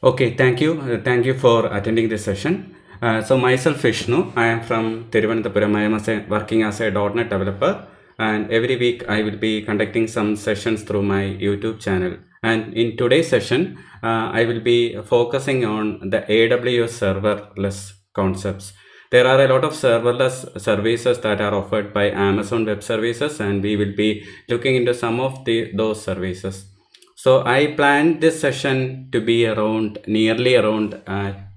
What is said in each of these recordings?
Okay, thank you. Thank you for attending this session. So myself Vishnu, I am from Thiruvananthapuram. I am working as a .NET developer, and every week I will be conducting some sessions through my YouTube channel. And in today's session, I will be focusing on the AWS serverless concepts. There are a lot of serverless services that are offered by Amazon Web Services, and we will be looking into some of those services. So I planned this session to be nearly around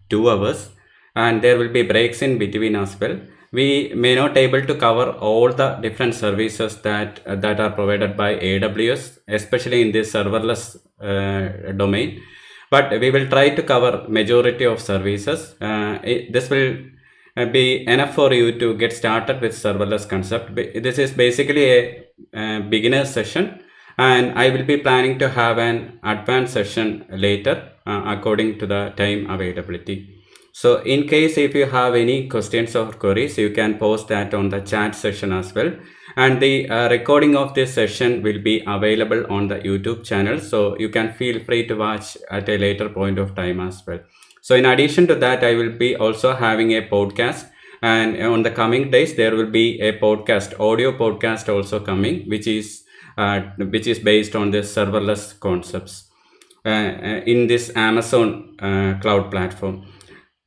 2 hours, and there will be breaks in between as well. We may not able to cover all the different services that are provided by AWS, especially in this serverless domain. But we will try to cover majority of services. This will be enough for you to get started with serverless concept. This is basically a beginner session, and I will be planning to have an advanced session later according to the time availability. So in case if you have any questions or queries, you can post that on the chat session as well. And the recording of this session will be available on the YouTube channel, so you can feel free to watch at a later point of time as well. So in addition to that, I will be also having a podcast, and on the coming days there will be a audio podcast also coming, which is based on the serverless concepts in this Amazon cloud platform.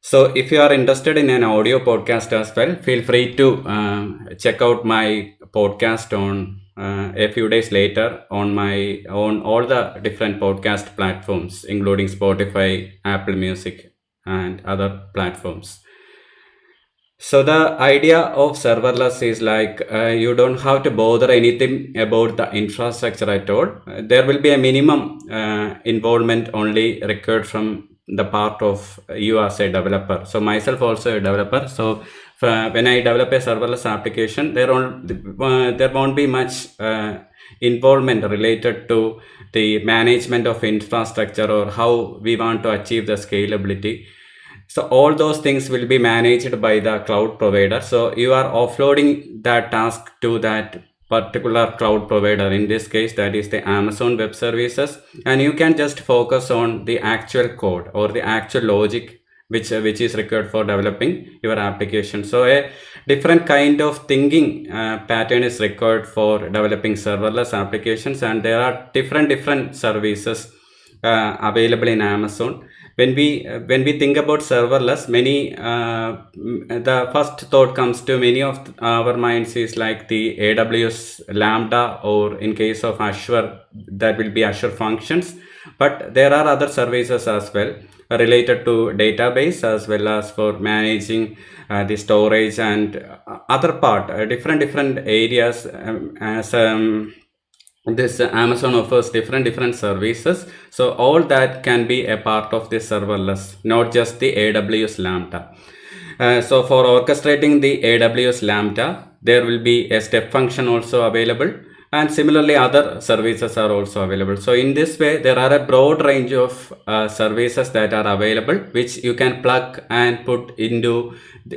So if you are interested in an audio podcast as well, feel free to check out my podcast on a few days later on all the different podcast platforms, including Spotify, Apple Music, and other platforms. So the idea of serverless is like you don't have to bother anything about the infrastructure at all. There will be a minimum involvement only required from the part of you as a developer. So myself also a developer. So when I develop a serverless application, there won't be much involvement related to the management of infrastructure or how we want to achieve the scalability. So all those things will be managed by the cloud provider. So you are offloading that task to that particular cloud provider. In this case, that is the Amazon Web Services, and you can just focus on the actual code or the actual logic which is required for developing your application. So a different kind of thinking pattern is required for developing serverless applications, and there are different services available in Amazon. When we think about serverless, the first thought comes to many of our minds is like the AWS Lambda, or in case of Azure, that will be Azure Functions. But there are other services as well related to database, as well as for managing the storage and other part, different areas. This Amazon offers different services, so all that can be a part of this serverless, not just the AWS Lambda. So for orchestrating the AWS Lambda, there will be a step function also available, and similarly other services are also available. So in this way, there are a broad range of services that are available, which you can plug and put into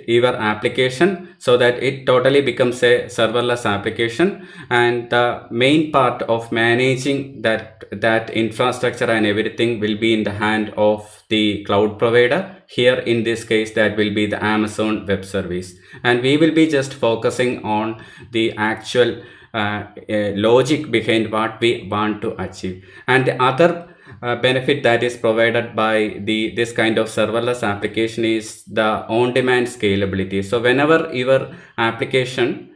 your application, so that it totally becomes a serverless application. And the main part of managing that infrastructure and everything will be in the hand of the cloud provider. Here in this case, that will be the Amazon Web Service, and we will be just focusing on the actual logic behind what we want to achieve. And the other benefit that is provided by this kind of serverless application is the on-demand scalability. So whenever your application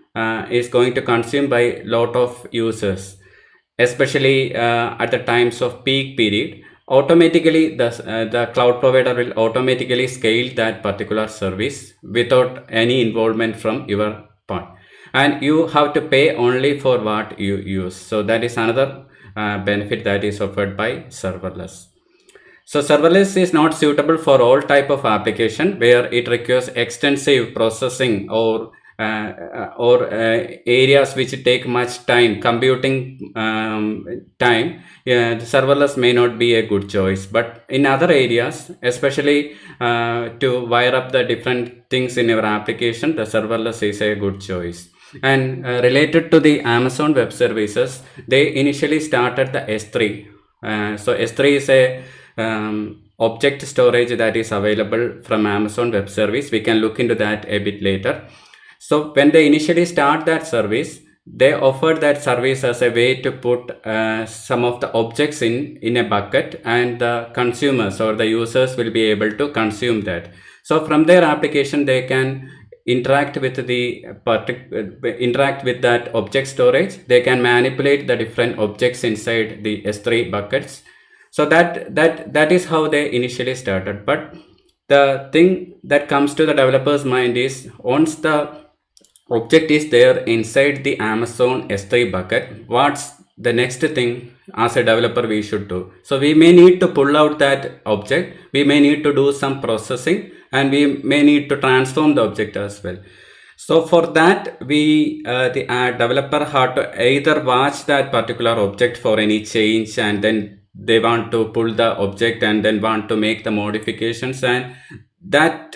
is going to consume by lot of users, especially at the times of peak period, automatically the cloud provider will automatically scale that particular service without any involvement from your part, and you have to pay only for what you use. So that is another benefit that is offered by serverless. So serverless is not suitable for all type of application where it requires extensive processing or areas which take much time, computing time. The serverless may not be a good choice, but in other areas, especially to wire up the different things in your application, the serverless is a good choice. And related to the Amazon Web Services, they initially started the S3. So S3 is a object storage that is available from Amazon Web Service. We can look into that a bit later. So when they initially start that service, they offered that service as a way to put some of the objects in a bucket, and the consumers or the users will be able to consume that. So from their application, they can interact with that object storage. They can manipulate the different objects inside the S3 buckets. So that is how they initially started. But the thing that comes to the developer's mind is, once the object is there inside the Amazon S3 bucket, what's the next thing as a developer we should do? So we may need to pull out that object, we may need to do some processing, and we may need to transform the object as well. So for that, the developer had to either watch that particular object for any change, and then they want to pull the object and then want to make the modifications, and that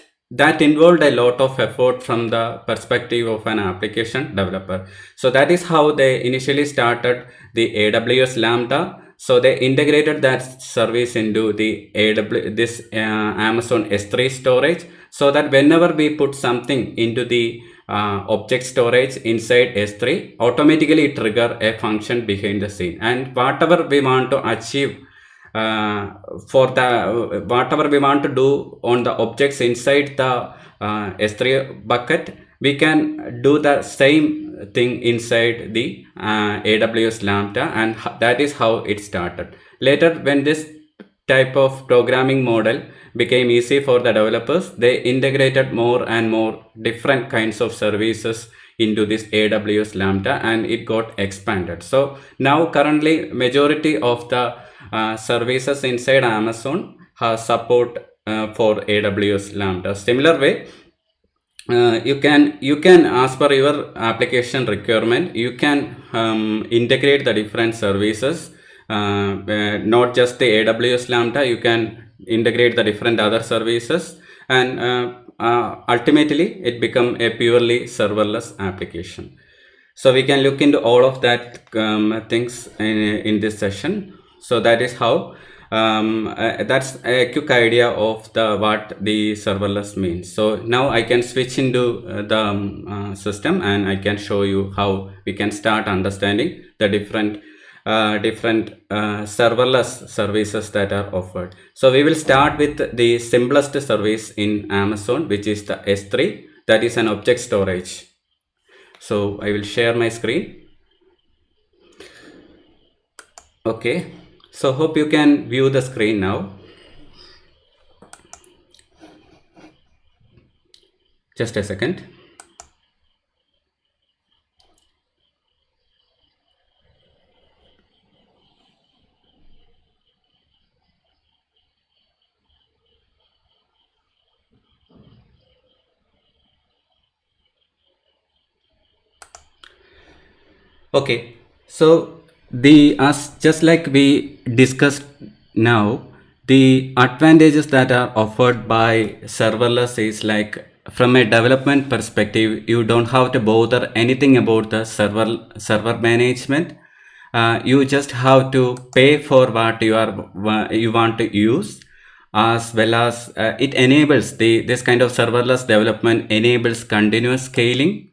involved a lot of effort from the perspective of an application developer. So that is how they initially started the AWS Lambda. So they integrated that service into the Amazon S3 storage, so that whenever we put something into the object storage inside S3, automatically trigger a function behind the scene, and whatever we want to achieve whatever we want to do on the objects inside the S3 bucket, we can do the same thing inside the AWS Lambda, and that is how it started. Later, when this type of programming model became easy for the developers, they integrated more and more different kinds of services into this AWS Lambda, and it got expanded. So now currently majority of the services inside Amazon has support for AWS Lambda. Similar way, you can, as per your application requirement, you can integrate the different services, not just the AWS Lambda. You can integrate the different other services, and ultimately it become a purely serverless application. So we can look into all of that things in this session. So that is how that's a quick idea of what the serverless means. So now I can switch into the system, and I can show you how we can start understanding the different serverless services that are offered. So we will start with the simplest service in Amazon, which is the S3, that is an object storage. So I will share my screen. Okay. So hope you can view the screen now. Just a second. Okay, so just like we discussed now, the advantages that are offered by serverless is, like, from a development perspective, you don't have to bother anything about the server management. You just have to pay for what you want to use, as well as it enables this kind of serverless development enables continuous scaling,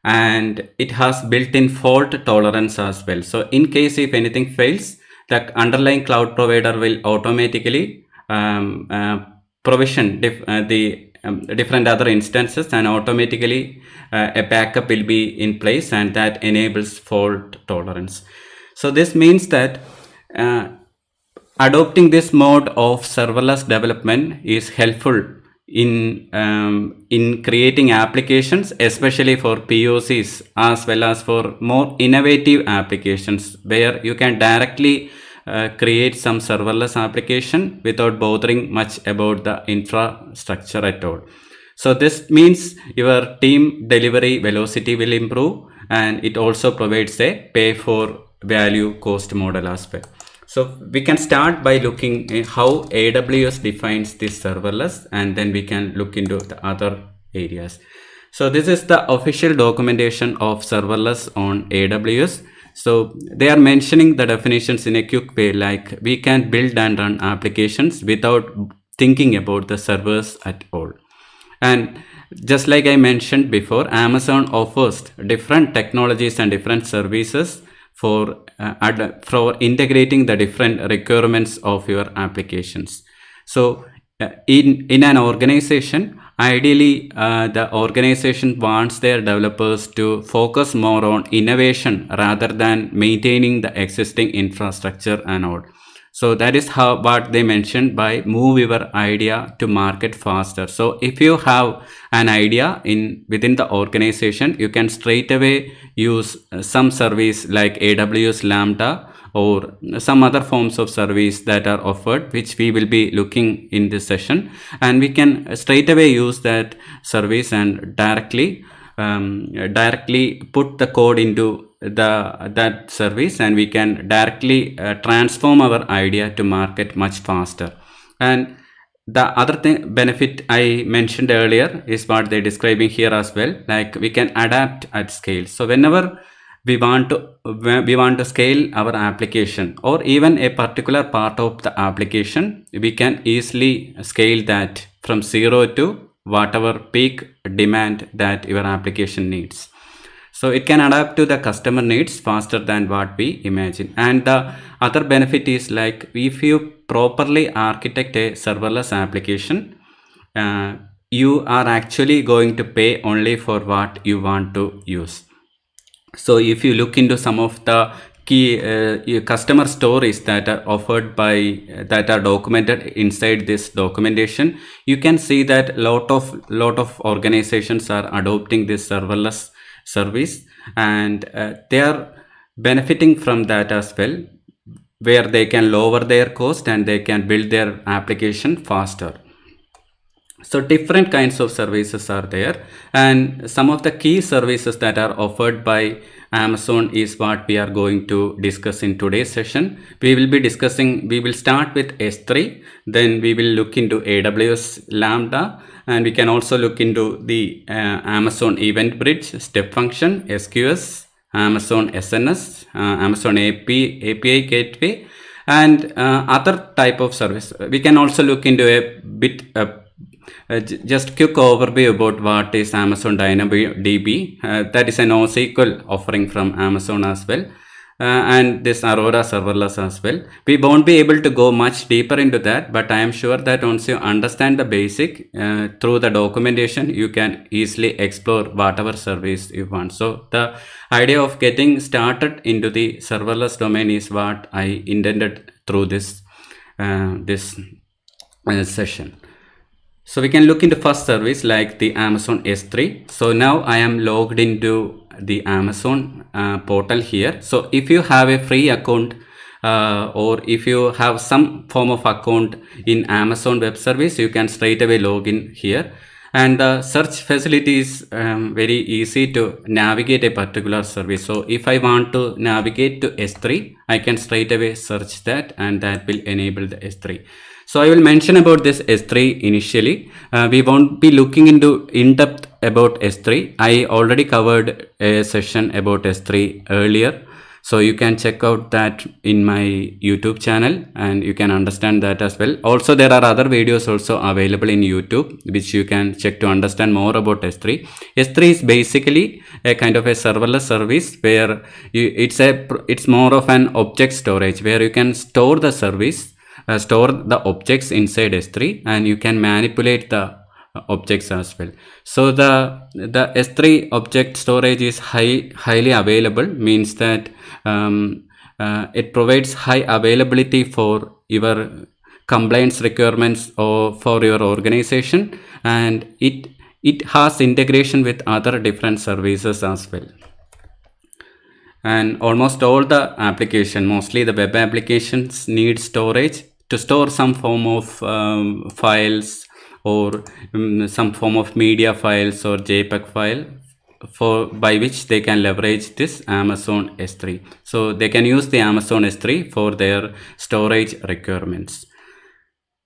and it has built-in fault tolerance as well. So in case if anything fails, the underlying cloud provider will automatically provision the different other instances, and automatically a backup will be in place, and that enables fault tolerance. So this means that adopting this mode of serverless development is helpful in creating applications, especially for POCs, as well as for more innovative applications, where you can directly create some serverless application without bothering much about the infrastructure at all. So this means your team delivery velocity will improve, and it also provides a pay for value cost model as well. So we can start by looking at how AWS defines this serverless, and then we can look into the other areas. So this is the official documentation of serverless on AWS. So they are mentioning the definitions in a quick way, like we can build and run applications without thinking about the servers at all. And just like I mentioned before, Amazon offers different technologies and different services for integrating the different requirements of your applications. So in an organization, ideally the organization wants their developers to focus more on innovation rather than maintaining the existing infrastructure and all. So that is how what they mentioned by move your idea to market faster. So if you have an idea within the organization, you can straight away use some service like AWS Lamda or some other forms of service that are offered, which we will be looking in this session, and we can straight away use that service and directly put the code into that service, and we can directly transform our idea to market much faster. And the other benefit I mentioned earlier is what they're describing here as well, like we can adapt at scale. So whenever we want to scale our application or even a particular part of the application, we can easily scale that from 0 to whatever peak demand that your application needs. So it can adapt to the customer needs faster than what we imagine. And the other benefit is like if you properly architect a serverless application, you are actually going to pay only for what you want to use. So if you look into some of the key customer stories that are offered that are documented inside this documentation, you can see that lot of organizations are adopting this serverless service, and they are benefiting from that as well, where they can lower their cost and they can build their application faster. So different kinds of services are there, and some of the key services that are offered by Amazon is what we are going to discuss in today's session. We will start with S3, then we will look into AWS Lambda, and we can also look into the Amazon Event Bridge, Step Function, SQS, Amazon SNS, Amazon API Gateway, and other type of service. We can also look into a bit just quick overview about what is Amazon Dynamo DB. That is an NoSQL offering from Amazon as well, and this Aurora serverless as well. We won't be able to go much deeper into that, but I am sure that once you understand the basic through the documentation, you can easily explore whatever service you want. So the idea of getting started into the serverless domain is what I intended through this session. So we can look into first service like the Amazon S3. So now I am logged into the Amazon portal here. So if you have a free account or if you have some form of account in Amazon Web Service, you can straight away log in here. And the search facility is very easy to navigate a particular service. So if I want to navigate to S3, I can straight away search that, and that will enable the S3. So I will mention about this S3 initially. We won't be looking into in-depth about S3. I already covered a session about S3 earlier. So you can check out that in my YouTube channel, and you can understand that as well. Also, there are other videos also available in YouTube, which you can check to understand more about S3. S3 is basically a kind of a serverless service where it's more of an object storage, where you can store the service, store the objects inside S3, and you can manipulate the objects as well. So the S3 object storage is highly available, means that it provides high availability for your compliance requirements or for your organization, and it has integration with other different services as well. And almost all the application, mostly the web applications, need storage to store some form of files or some form of media files or JPEG file by which they can leverage this Amazon S3. So they can use the Amazon S3 for their storage requirements.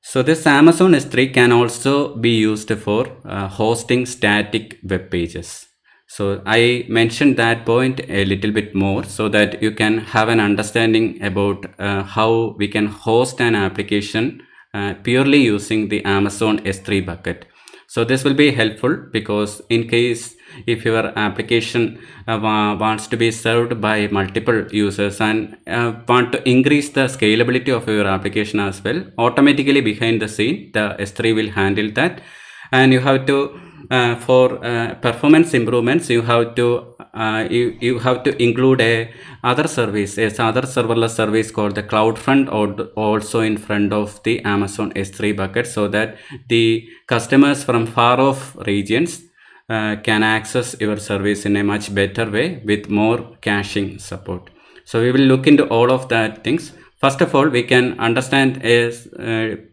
So this Amazon S3 can also be used for hosting static web pages. So I mentioned that point a little bit more so that you can have an understanding about how we can host an application purely using the Amazon S3 bucket. So this will be helpful because in case if your application wants to be served by multiple users and want to increase the scalability of your application as well, automatically behind the scene the S3 will handle that. And you have to for performance improvements you have to you have to include a other service, other serverless service called the CloudFront, or also in front of the Amazon S3 bucket, so that the customers from far off regions can access your service in a much better way with more caching support. So we will look into all of that things. First of all, we can understand a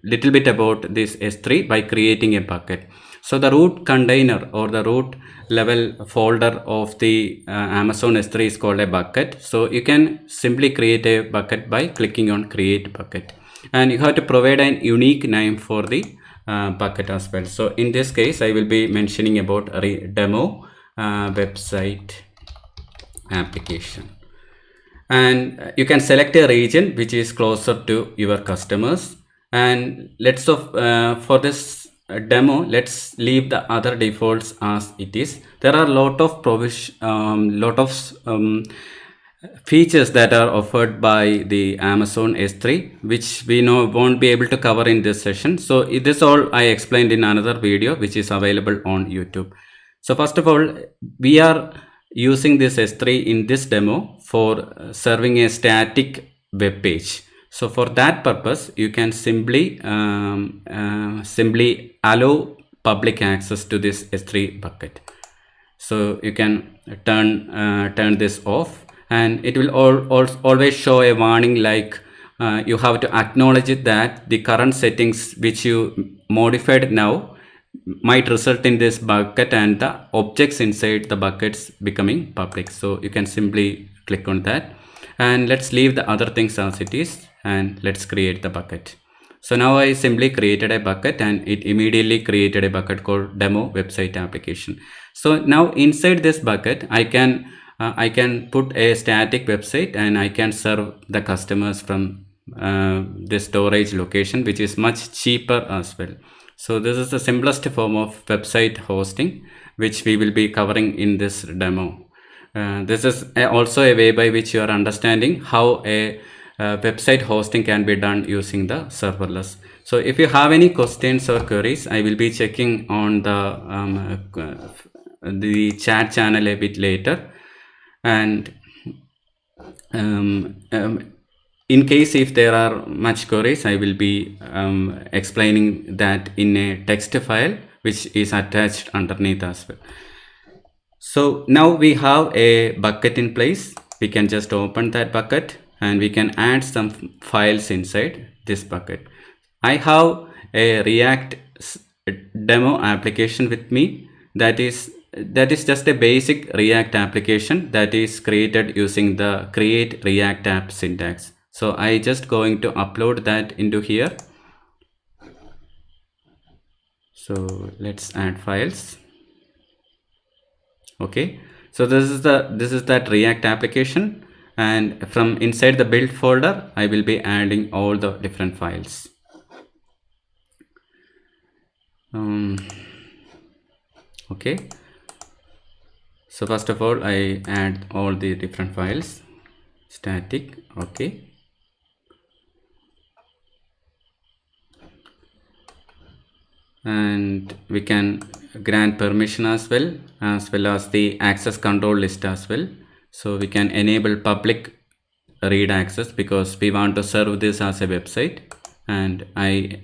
little bit about this S3 by creating a bucket. So the root container or the root level folder of the Amazon S3 is called a bucket. So you can simply create a bucket by clicking on create bucket, and you have to provide an unique name for the bucket as well. So in this case, I will be mentioning about a demo website application. And you can select a region which is closer to your customers. And let's for this demo, let's leave the other defaults as it is. There are a lot of features that are offered by the Amazon S3, which we know won't be able to cover in this session. So this all I explained in another video which is available on YouTube. So first of all, we are using this S3 in this demo for serving a static web page. So for that purpose, you can simply allow public access to this S3 bucket. So you can turn this off, and it will always show a warning like you have to acknowledge it that the current settings which you modified now might result in this bucket and the objects inside the buckets becoming public. So you can simply click on that, and let's leave the other things as it is, and let's create the bucket. So now I simply created a bucket, and it immediately created a bucket called demo website application. So now inside this bucket, I can put a static website, and I can serve the customers from this storage location, which is much cheaper as well. So this is the simplest form of website hosting, which we will be covering in this demo. This is also a way by which you are understanding how a website hosting can be done using the serverless. So if you have any questions or queries, I will be checking on the chat channel a bit later. And in case if there are much queries, I will be explaining that in a text file which is attached underneath as well. So now we have a bucket in place. We can just open that bucket, and we can add some files inside this bucket. I have a React demo application with me that is just a basic React application that is created using the create React app syntax. So I just going to upload that into here. So let's add files. Okay, so this is that React application, and from inside the build folder I will be adding all the different files. Okay, so first of all I add all the different files, static. Okay, and we can grant permission as well as the access control list as well. So we can enable public read access because we want to serve this as a website, and I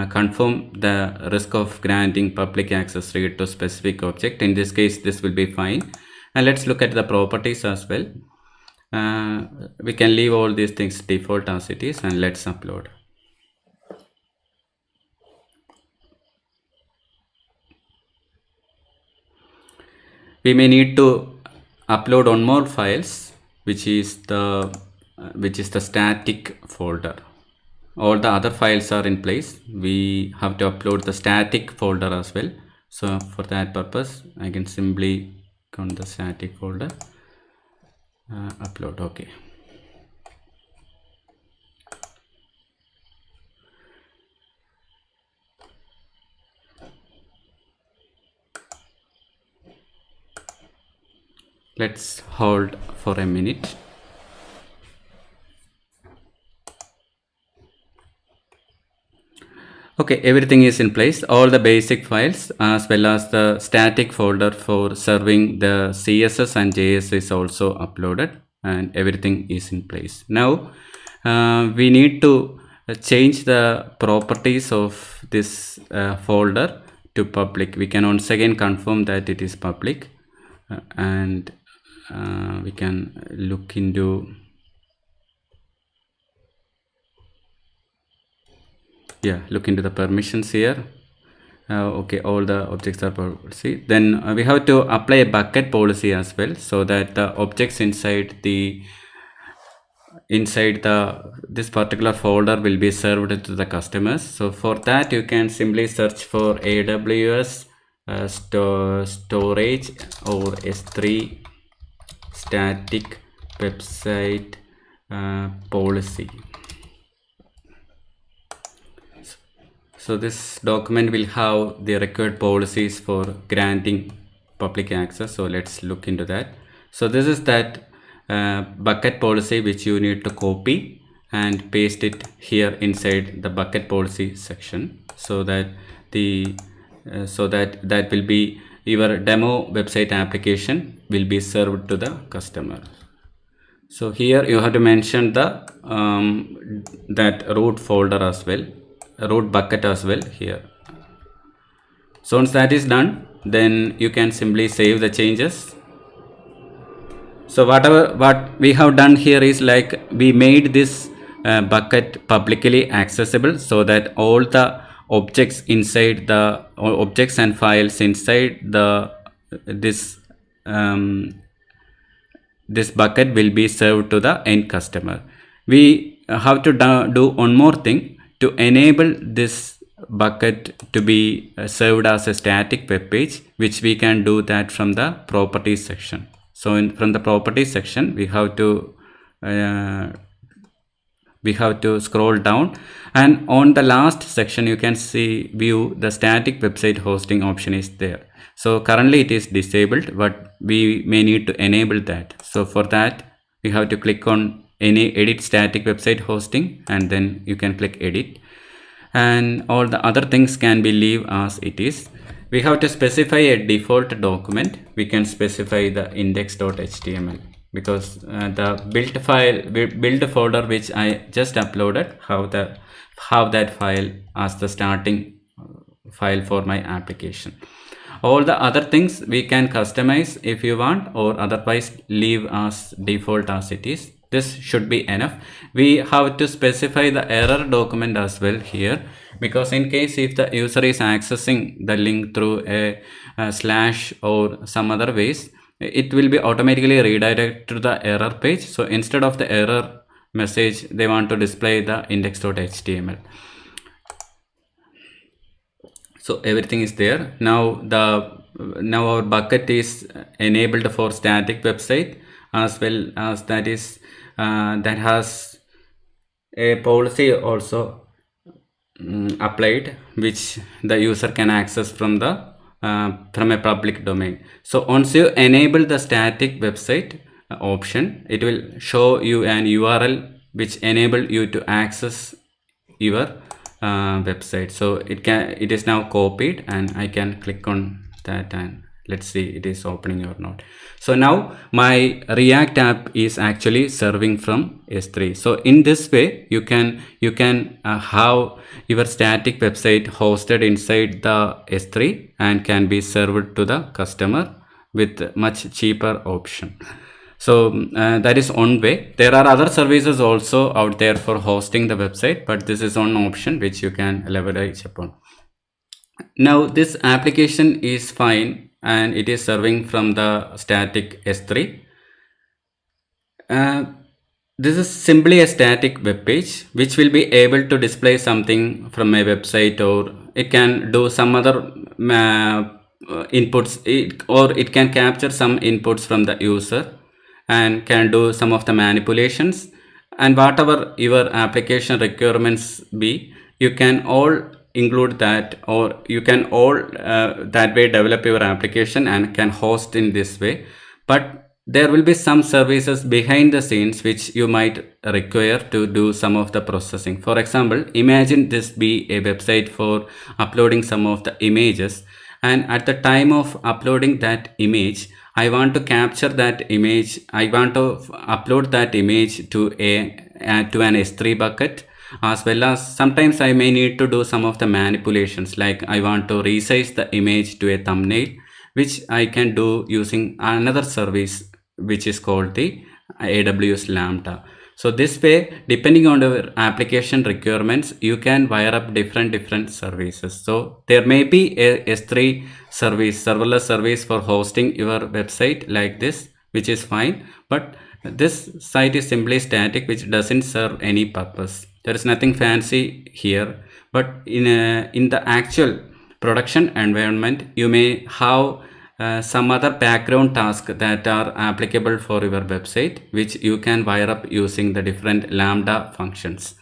confirm the risk of granting public access read to specific object. In this case this will be fine. And let's look at the properties as well. We can leave all these things default as it is, and let's upload. We may need to upload one more files, which is the static folder. All the other files are in place. We have to upload the static folder as well. So for that purpose, I can simply click on the static folder, upload. Okay. Let's hold for a minute. Okay, everything is in place. All the basic files as well as the static folder for serving the CSS and JS is also uploaded, and everything is in place. Now we need to change the properties of this folder to public. We can once again confirm that it is public, and we can look into the permissions here. Okay, all the objects are policy. Then we have to apply a bucket policy as well, so that the objects inside this particular folder will be served to the customers. So for that, you can simply search for AWS storage or S3 static website policy. So this document will have the required policies for granting public access. So let's look into that. So this is that bucket policy which you need to copy and paste it here inside the bucket policy section, so that that will be your demo website application will be served to the customer. So here you have to mention the that root folder as well, root bucket as well here. So once that is done, then you can simply save the changes. So what we have done here is, like, we made this bucket publicly accessible, so that all the objects inside the objects and files inside this bucket will be served to the end customer. We have to do one more thing to enable this bucket to be served as a static web page, which we can do that from the properties section. So from the properties section, we have to scroll down, and on the last section you can see view the static website hosting option is there. So currently it is disabled, but we may need to enable that. So for that, we have to click on any edit static website hosting, and then you can click edit, and all the other things can be leave as it is. We have to specify a default document. We can specify the index.html, because the build folder which I just uploaded have that file as the starting file for my application. All the other things we can customize if you want, or otherwise leave as default as it is. This should be enough. We have to specify the error document as well here, because in case if the user is accessing the link through a slash or some other ways, it will be automatically redirected to the error page. So instead of the error message, they want to display the index.html. So everything is there. Now our bucket is enabled for static website, as well as that has a policy also applied, which the user can access from a public domain. So once you enable the static website option, it will show you an URL which enable you to access your website. So it is now copied, and I can click on that, and let's see it is opening or not. So now my React app is actually serving from S3. So in this way, you can have your static website hosted inside the S3 and can be served to the customer with much cheaper option. So that is one way. There are other services also out there for hosting the website, but this is one option which you can leverage upon. Now this application is fine, and it is serving from the static S3. This is simply a static web page which will be able to display something from a website, or it can do some other inputs, or it can capture some inputs from the user and can do some of the manipulations, and whatever your application requirements be, you can all include that, or you can all that way develop your application and can host in this way. But there will be some services behind the scenes which you might require to do some of the processing. For example, imagine this be a website for uploading some of the images, and at the time of uploading that image, I want to capture that image, I want to upload that image to an S3 bucket, as well as sometimes I may need to do some of the manipulations, like I want to resize the image to a thumbnail, which I can do using another service which is called the AWS Lamda. So this way, depending on your application requirements, you can wire up different services. So there may be a S3 service, serverless service for hosting your website like this, which is fine. But this site is simply static, which doesn't serve any purpose. There is nothing fancy here. But in the actual production environment, you may have some other background tasks that are applicable for your website, which you can wire up using the different Lambda functions.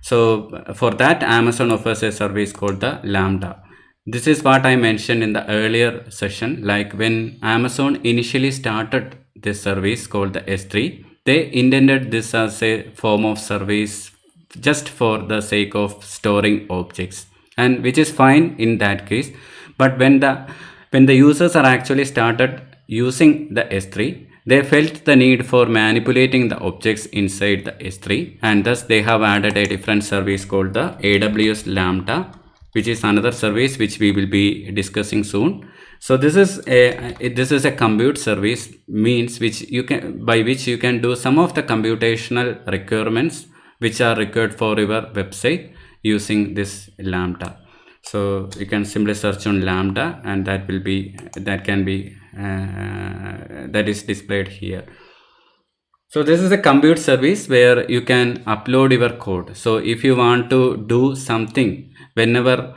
So for that, Amazon offers a service called the Lambda. This is what I mentioned in the earlier session. Like when Amazon initially started this service called the S3, they intended this as a form of service just for the sake of storing objects, and which is fine in that case. But when the users are actually started using the S3, they felt the need for manipulating the objects inside the S3, and thus they have added a different service called the AWS Lambda, which is another service which we will be discussing soon. So this is a compute service, means by which you can do some of the computational requirements which are required for your website using this Lambda. So you can simply search on Lambda, and that is displayed here. So this is a compute service where you can upload your code. So if you want to do something whenever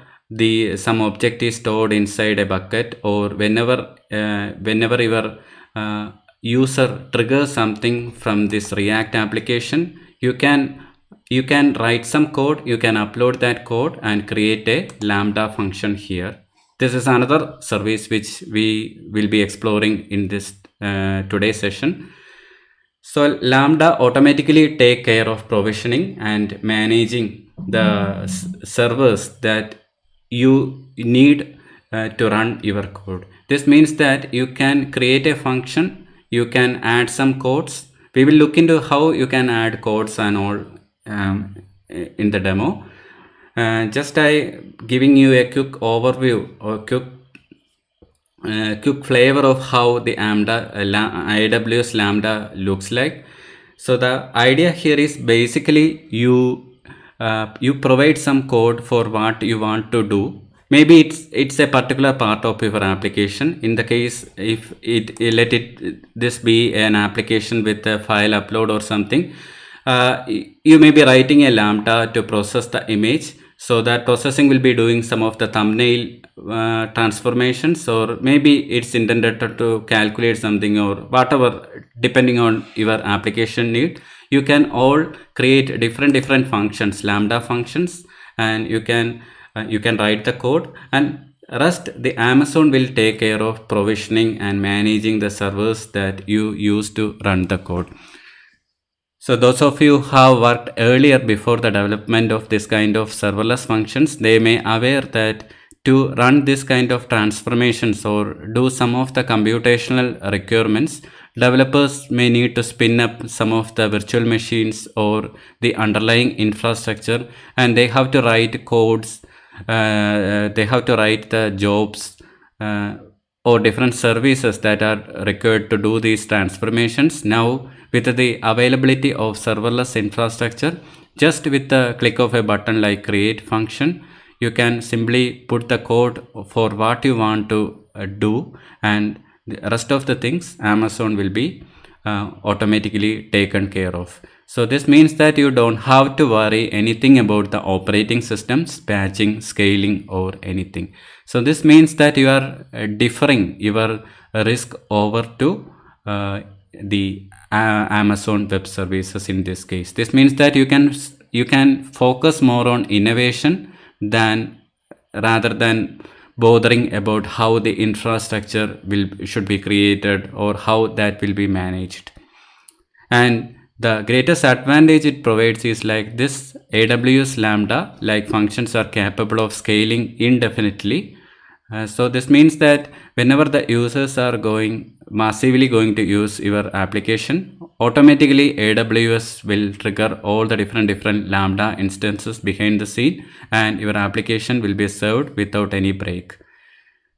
some object is stored inside a bucket, or whenever your user triggers something from this React application, you can write some code, you can upload that code and create a Lambda function here. This is another service which we will be exploring in this today's session. So Lambda automatically take care of provisioning and managing the servers that you need to run your code. This means that you can create a function, you can add some codes. We will look into how you can add codes and all in the demo. Just giving you a quick overview or quick flavor of how the AWS Lambda looks like. So the idea here is basically you provide some code for what you want to do. Maybe it's a particular part of your application. In the case, if this be an application with a file upload or something, you may be writing a Lambda to process the image. So that processing will be doing some of the thumbnail transformations, or maybe it's intended to calculate something or whatever, depending on your application need. You can all create different functions, Lambda functions, and you can write the code, and rest the Amazon will take care of provisioning and managing the servers that you use to run the code. So those of you who have worked earlier before the development of this kind of serverless functions, they may aware that to run this kind of transformations or do some of the computational requirements, developers may need to spin up some of the virtual machines or the underlying infrastructure, and they have to write codes, they have to write the jobs or different services that are required to do these transformations. Now, with the availability of serverless infrastructure, just with the click of a button like create function, you can simply put the code for what you want to do, and the rest of the things Amazon will be automatically taken care of. So this means that you don't have to worry anything about the operating systems, patching, scaling, or anything. So this means that you are deferring your risk over to the Amazon Web Services in this case. This means that you can focus more on innovation rather than bothering about how the infrastructure should be created or how that will be managed. And the greatest advantage it provides is like this AWS Lambda like functions are capable of scaling indefinitely. So this means that whenever the users are massively going to use your application, automatically AWS will trigger all the different Lambda instances behind the scene, and your application will be served without any break.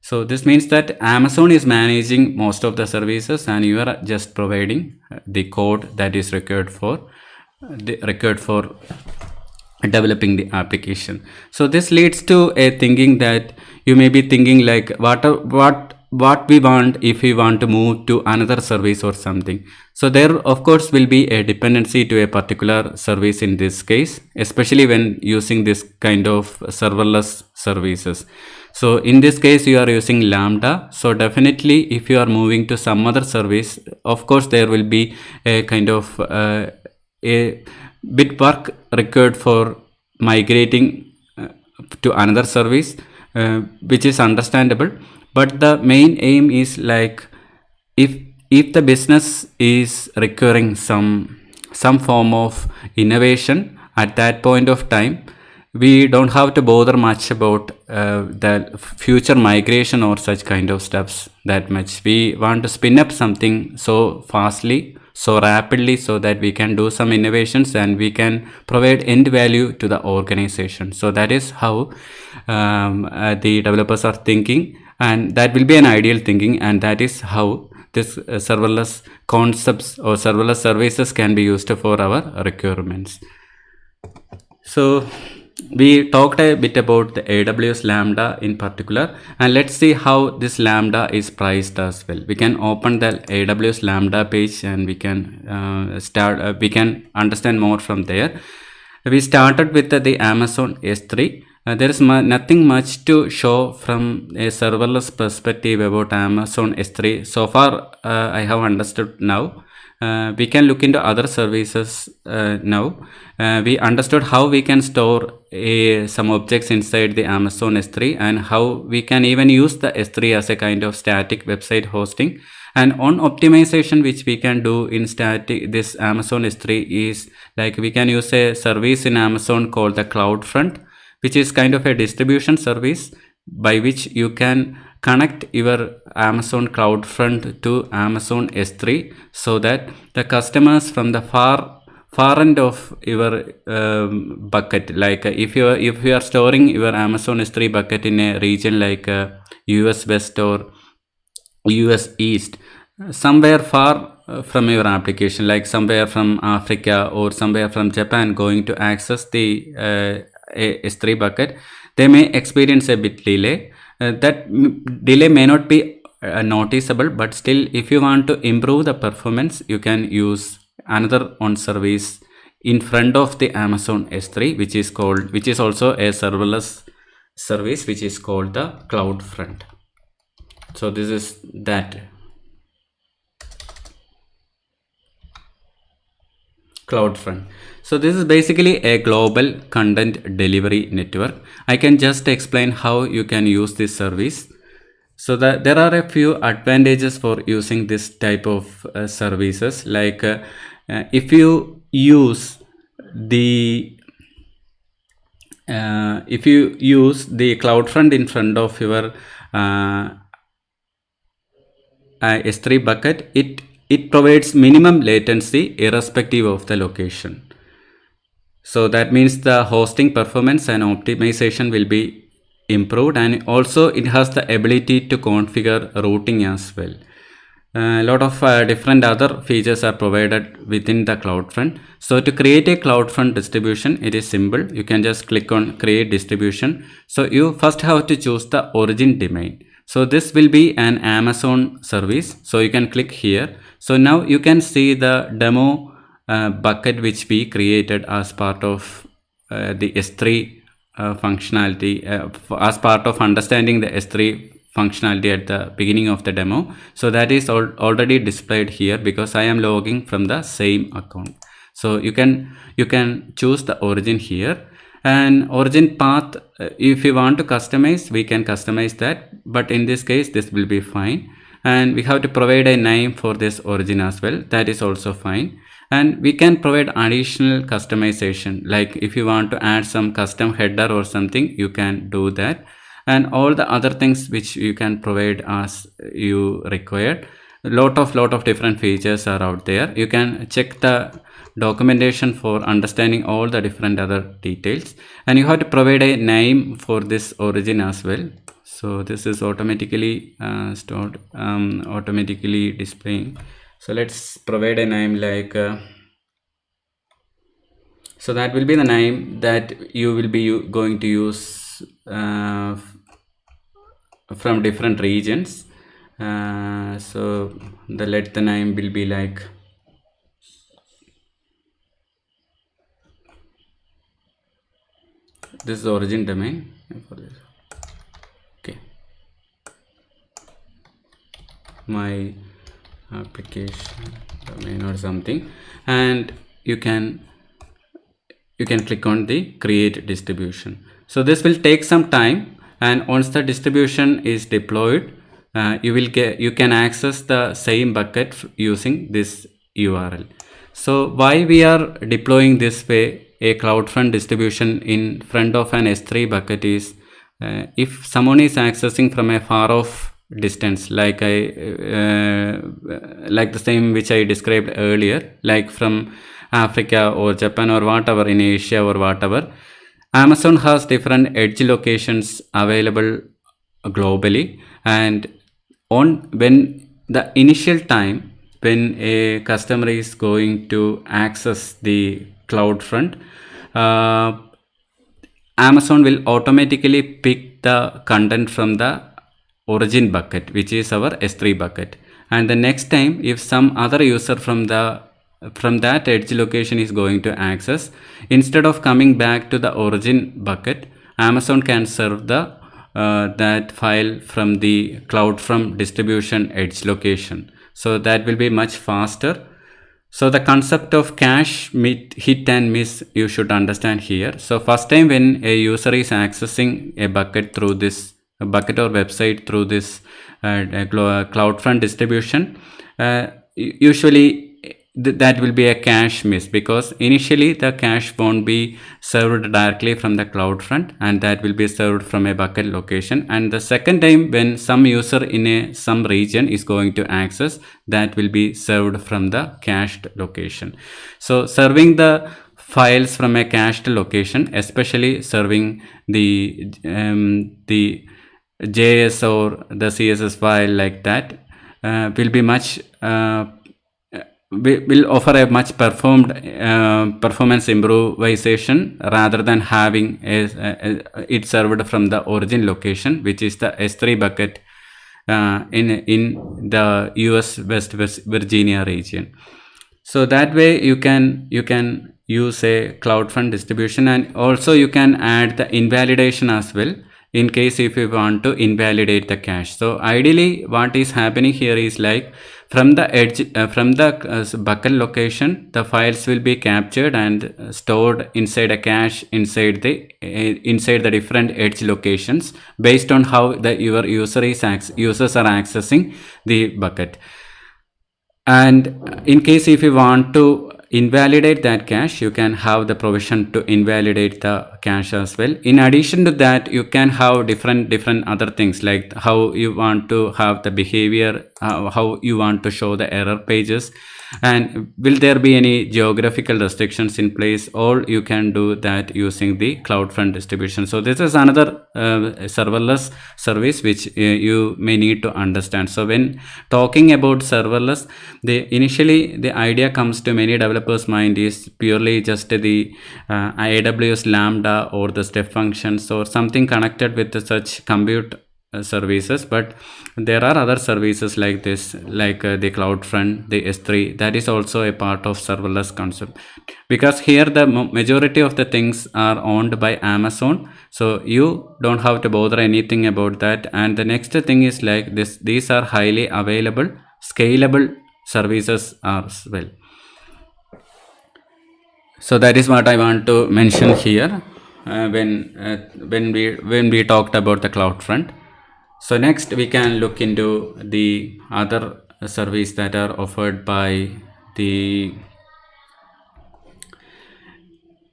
So this means that Amazon is managing most of the services and you are just providing the code that is required for developing the application. So this leads to a thinking that you may be thinking like what we want if we want to move to another service or something. So there of course will be a dependency to a particular service in this case, especially when using this kind of serverless services. So in this case you are using Lambda. So definitely if you are moving to some other service, of course there will be a kind of a bit work required for migrating to another service, which is understandable. But the main aim is like if the business is requiring some form of innovation at that point of time, we don't have to bother much about the future migration or such kind of steps that much. We want to spin up something so fastly, so rapidly, so that we can do some innovations and we can provide end value to the organization. So that is how the developers are thinking, and that will be an ideal thinking, and that is how this serverless concepts or serverless services can be used for our requirements. So we talked a bit about the AWS Lambda in particular, and let's see how this Lambda is priced as well. We can open the AWS Lambda page and we can we can understand more from there. We started with the Amazon S3. There is nothing much to show from a serverless perspective about Amazon S3. So far, I have understood now. We can look into other services now. We understood how we can store some objects inside the Amazon S3 and how we can even use the S3 as a kind of static website hosting. And on optimization, which we can do in this Amazon S3 is like we can use a service in Amazon called the CloudFront, which is kind of a distribution service by which you can connect your Amazon CloudFront to Amazon S3 so that the customers from the far end of your bucket, like if you are storing your Amazon S3 bucket in a region like US West or US East, somewhere far from your application, like somewhere from Africa or somewhere from Japan going to access the S3 bucket, they may experience a bit delay. That delay may not be noticeable, but still if you want to improve the performance, you can use another on service in front of the Amazon S3, which is also a serverless service, which is called the CloudFront. So this is that CloudFront. So this is basically a global content delivery network. I can just explain how you can use this service. So there are a few advantages for using this type of services. Like if you use the CloudFront in front of your S3 bucket, it provides minimum latency irrespective of the location. So that means the hosting performance and optimization will be improved, and also it has the ability to configure routing as well. A lot of different other features are provided within the CloudFront. So to create a CloudFront distribution, it is simple. You can just click on create distribution. So you first have to choose the origin domain. So this will be an Amazon service. So you can click here. So now you can see the demo bucket which we created as part of the S3 functionality, as part of understanding the S3 functionality at the beginning of the demo. So that is already displayed here because I am logging from the same account. So you can choose the origin here, and origin path, if you want to customize, we can customize that, but in this case this will be fine. And we have to provide a name for this origin as well, that is also fine. And we can provide additional customization, like if you want to add some custom header or something, you can do that, and all the other things which you can provide as you required. Lot of different features are out there. You can check the documentation for understanding all the different other details, and you have to provide a name for this origin as well. So this is automatically stored, automatically displaying. So let's provide a name like so that will be the name that you will be going to use from different regions. So the name will be like this is origin domain for this. Okay, my application domain or something, and you can click on the create distribution. So this will take some time, and once the distribution is deployed, you can access the same bucket using this URL. So why we are deploying this way a CloudFront distribution in front of an S3 bucket is if someone is accessing from a far off distance, like like the same which I described earlier, like from Africa or Japan or whatever, in Asia or whatever, Amazon has different edge locations available globally, and when the initial time when a customer is going to access the CloudFront, Amazon will automatically pick the content from the origin bucket, which is our S3 bucket, and the next time if some other user from that edge location is going to access, instead of coming back to the origin bucket, Amazon can serve the that file from the CloudFront distribution edge location. So that will be much faster. So the concept of cache hit and miss you should understand here. So first time when a user is accessing a bucket through this bucket or website through this CloudFront distribution, usually that will be a cache miss, because initially the cache won't be served directly from the CloudFront, and that will be served from a bucket location. And the second time when some user in some region is going to access, that will be served from the cached location. So serving the files from a cached location, especially serving the JS or the CSS file like that, will be much will offer a much performance improvisation rather than having it served from the origin location, which is the S3 bucket in the US West Virginia region. So that way you can use a CloudFront distribution, and also you can add the invalidation as well in case if you want to invalidate the cache. So ideally what is happening here is like from the edge from the bucket location, the files will be captured and stored inside a cache inside the different edge locations based on how your users are accessing the bucket. And in case if you want to invalidate that cache, you can have the provision to invalidate the cache as well. In addition to that, you can have different other things, like how you want to have the behavior, how you want to show the error pages, and will there be any geographical restrictions in place. All you can do that using the CloudFront distribution. So this is another serverless service which you may need to understand. So when talking about serverless, initially the idea comes to many developers' mind is purely just the AWS Lambda or the Step Functions or something connected with such compute services, but there are other services like this, like the CloudFront, the S3, that is also a part of serverless concept, because here the majority of the things are owned by Amazon, so you don't have to bother anything about that. And the next thing is like this, these are highly available, scalable services as well. So that is what I want to mention here when we talked about the CloudFront. So next we can look into the other service that are offered by the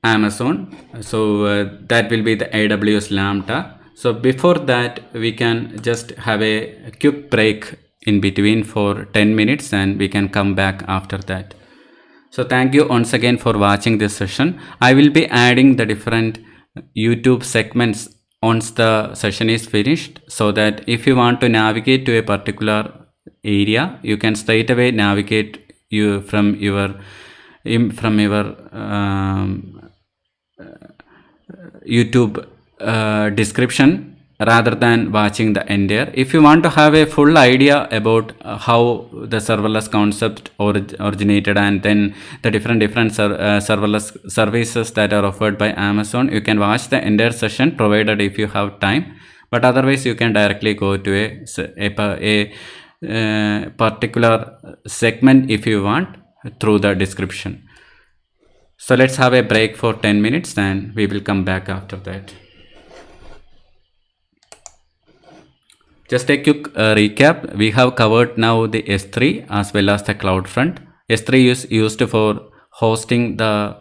Amazon. So that will be the AWS Lambda. So before that, we can just have a quick break in between for 10 minutes and we can come back after that. So thank you once again for watching this session. I will be adding the different YouTube segments once the session is finished, so that if you want to navigate to a particular area, you can straight away navigate from your YouTube description rather than watching the entire. If you want to have a full idea about how the serverless concept originated, and then the different serverless services that are offered by Amazon, you can watch the entire session provided if you have time. But otherwise, you can directly go to a particular segment if you want through the description. So let's have a break for 10 minutes and we will come back after that. Just a quick recap. We have covered now the S3 as well as the CloudFront. S3 is used for hosting the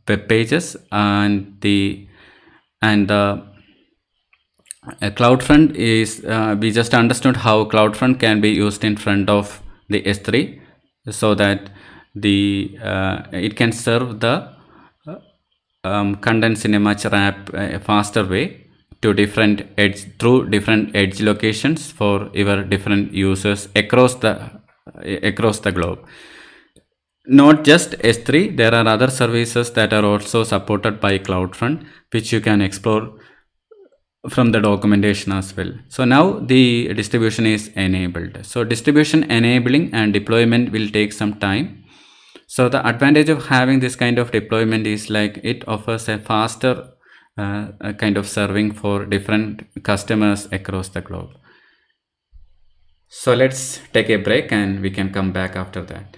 web pages, and the CloudFront is we just understood how CloudFront can be used in front of the S3, so that the it can serve the contents in a much faster way to different edge locations for your different users across the globe. Not just S3, there are other services that are also supported by CloudFront, which you can explore from the documentation as well. So now the distribution is enabled. So distribution enabling and deployment will take some time. So the advantage of having this kind of deployment is like it offers a faster kind of serving for different customers across the globe. So let's take a break and we can come back after that.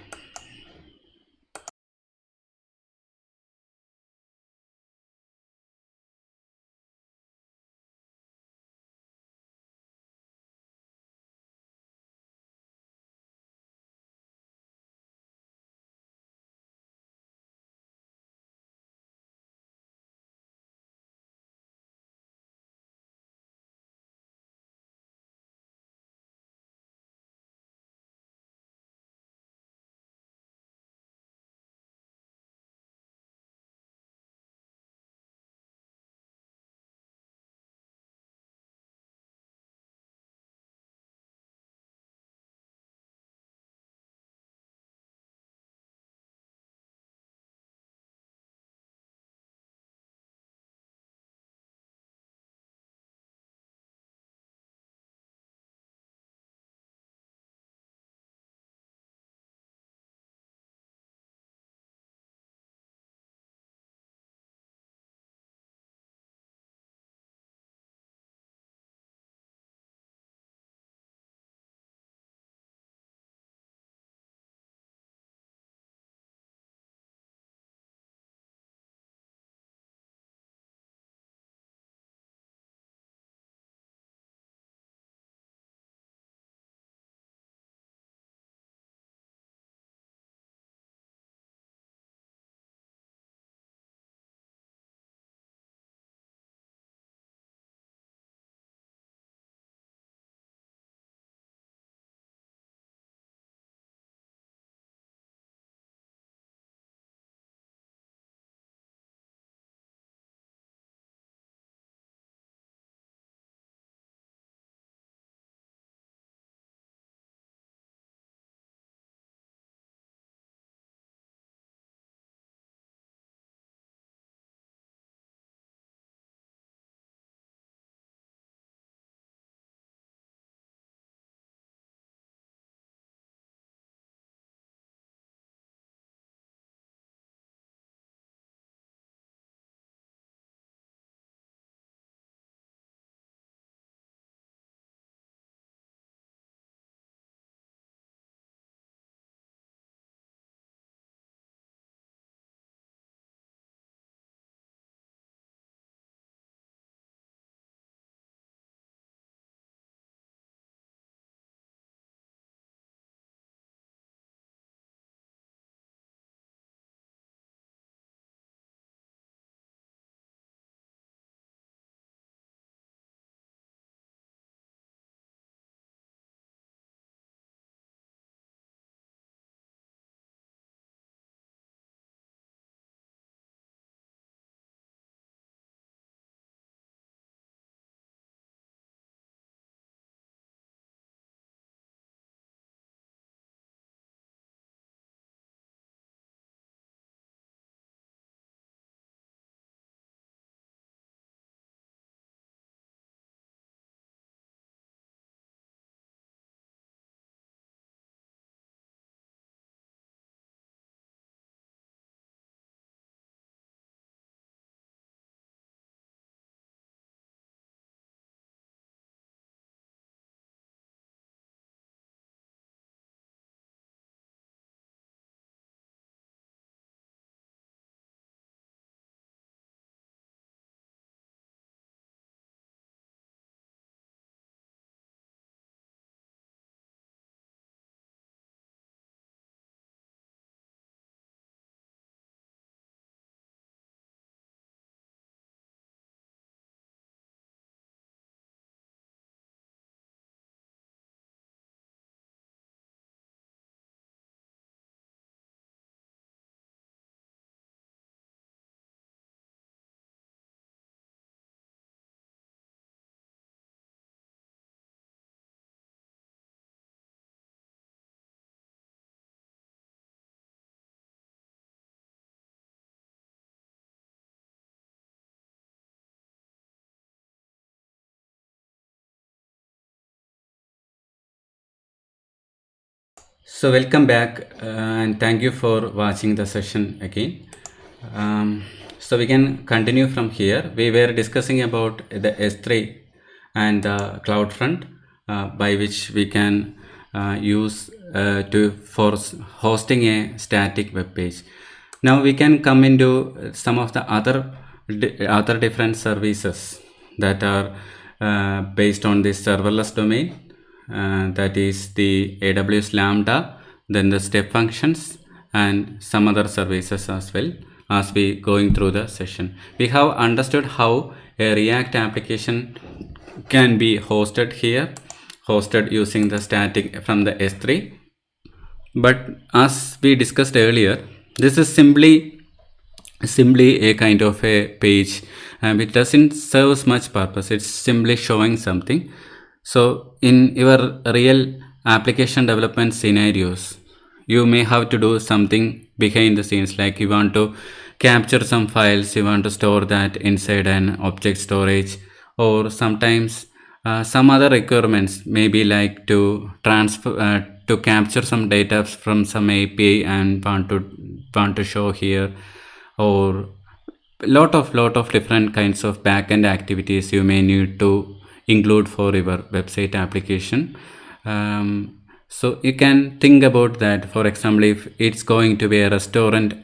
So welcome back and thank you for watching the session again. So we can continue from here. We were discussing about the S3 and the CloudFront by which we can use for hosting a static web page. Now we can come into some of the other different services that are based on this serverless domain. That is the AWS Lambda, then the Step Functions, and some other services as well. As we going through the session, we have understood how a React application can be hosted using the static from the S3. But as we discussed earlier, this is simply a kind of a page, and it doesn't serve much purpose. It's simply showing something. So in your real application development scenarios, you may have to do something behind the scenes, like you want to capture some files, you want to store that inside an object storage, or sometimes some other requirements, maybe like to transfer to capture some data from some API and want to show here, or lot of different kinds of backend activities you may need to include for your website application. So you can think about that. For example, if it's going to be a restaurant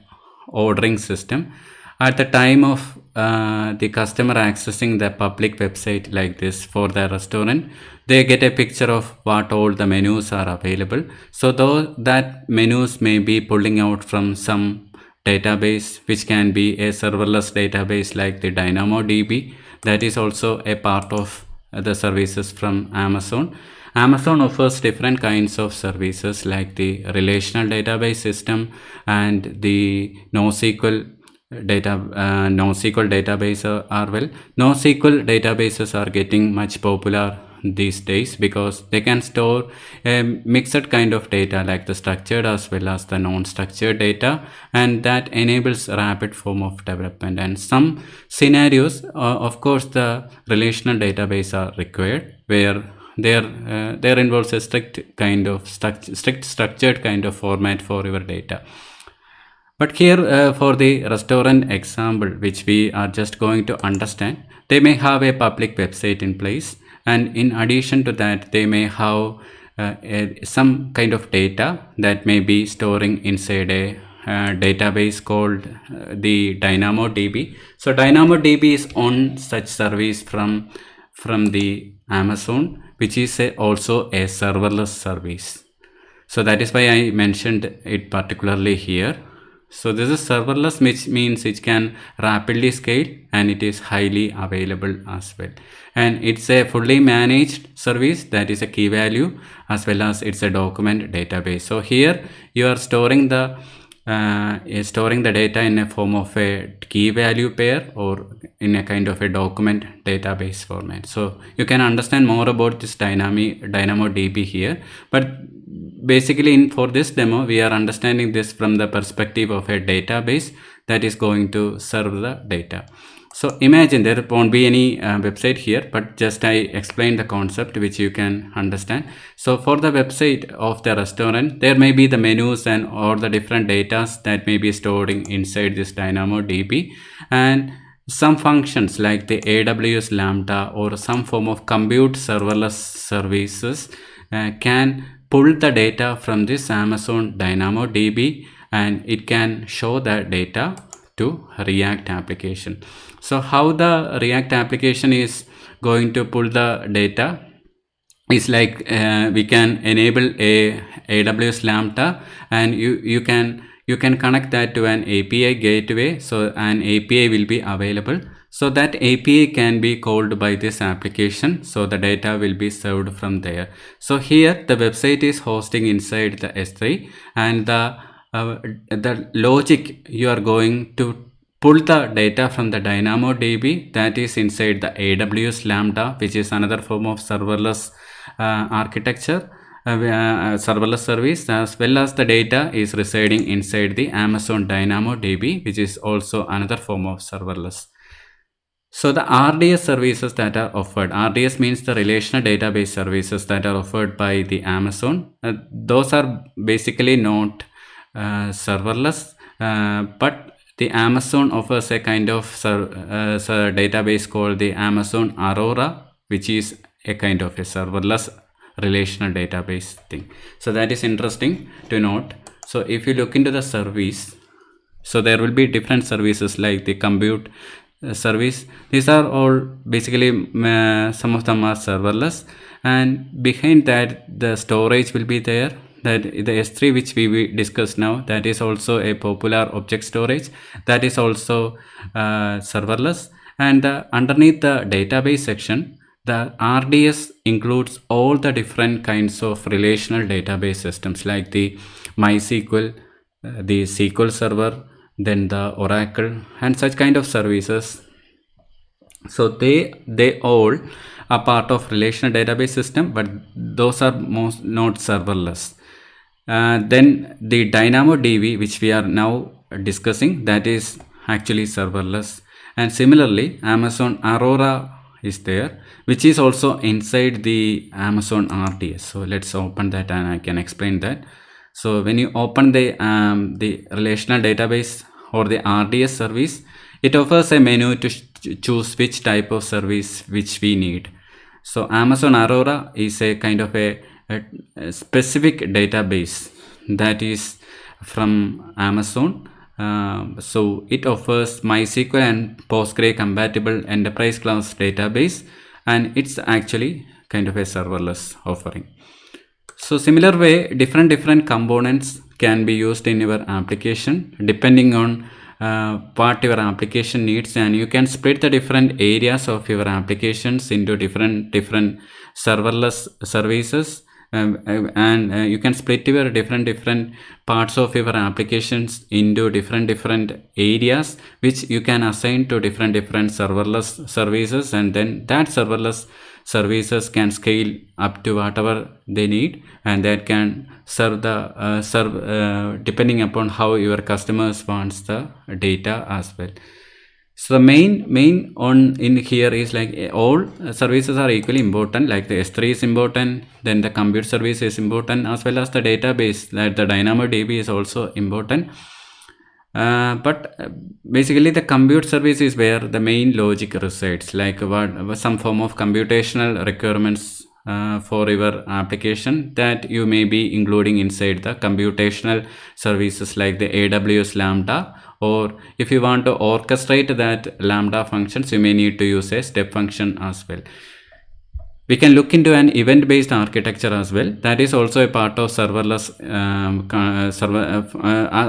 ordering system, at the time of the customer accessing the public website like this for the restaurant, they get a picture of what all the menus are available. So though that menus may be pulling out from some database, which can be a serverless database like the Dynamo DB. That is also a part of the services from Amazon. Amazon offers different kinds of services like the relational database system and the NoSQL database are well. NoSQL databases are getting much popular these days because they can store a mixed kind of data, like the structured as well as the non-structured data, and that enables rapid form of development. And some scenarios, of course, the relational database are required, where there involves a strict structured kind of format for your data. But here for the restaurant example, which we are just going to understand, they may have a public website in place, and in addition to that, they may have some kind of data that may be storing inside a database called the Dynamo DB. So Dynamo DB is on such service from the Amazon, which is also a serverless service. So that is why I mentioned it particularly here. So this is serverless, which means it can rapidly scale and it is highly available as well. And it's a fully managed service, that is a key value, as well as it's a document database. So here you are storing the data in a form of a key value pair or in a kind of a document database format. So you can understand more about this Dynamo DB here, but basically for this demo we are understanding this from the perspective of a database that is going to serve the data. So imagine there won't be any website here, but just I explained the concept which you can understand. So for the website of the restaurant, there may be the menus and all the different data that may be stored inside this Dynamo DB, and some functions like the AWS Lambda or some form of compute serverless services can pull the data from this Amazon Dynamo DB, and it can show that data to React application. So how the React application is going to pull the data is like we can enable a AWS Lambda, and you can connect that to an API gateway. So an API will be available. So that API can be called by this application. So the data will be served from there. So here the website is hosting inside the S3, and the logic you are going to pull the data from the Dynamo DB, that is inside the AWS Lambda, which is another form of serverless architecture, serverless service, as well as the data is residing inside the Amazon Dynamo DB, which is also another form of serverless. So the RDS services that are offered, RDS means the relational database services that are offered by the Amazon. Those are basically not serverless, but the Amazon offers a kind of database called the Amazon Aurora, which is a kind of a serverless relational database thing. So that is interesting to note. So if you look into the service, so there will be different services like the compute service. These are all basically some of them are serverless, and behind that the storage will be there. That the S3 which we discussed now, that is also a popular object storage, that is also serverless. And underneath the database section, the RDS includes all the different kinds of relational database systems like the MySQL, the SQL Server, then the Oracle, and such kind of services. So they all are part of relational database system, but those are most not serverless. Then the Dynamo DB, which we are now discussing, that is actually serverless. And similarly, Amazon Aurora is there, which is also inside the Amazon RDS. So let's open that and I can explain that. So when you open the relational database or the RDS service, it offers a menu to choose which type of service which we need. So Amazon Aurora is a kind of a specific database that is from Amazon. So it offers MySQL and Postgre compatible enterprise class database, and it's actually kind of a serverless offering. So similar way, different components can be used in your application depending on what your application needs, and you can split the different areas of your applications into different serverless services, and you can split your different parts of your applications into different areas which you can assign to different serverless services, and then that serverless services can scale up to whatever they need, and that can serve the depending upon how your customers wants the data as well. So the main on in here is like all services are equally important, like the S3 is important, then the compute service is important, as well as the database, like the Dynamo DB is also important. But basically the compute service is where the main logic resides, like what some form of computational requirements for your application that you may be including inside the computational services like the AWS Lambda, or if you want to orchestrate that Lambda functions, you may need to use a step function as well. We can look into an event-based architecture as well. That is also a part of serverless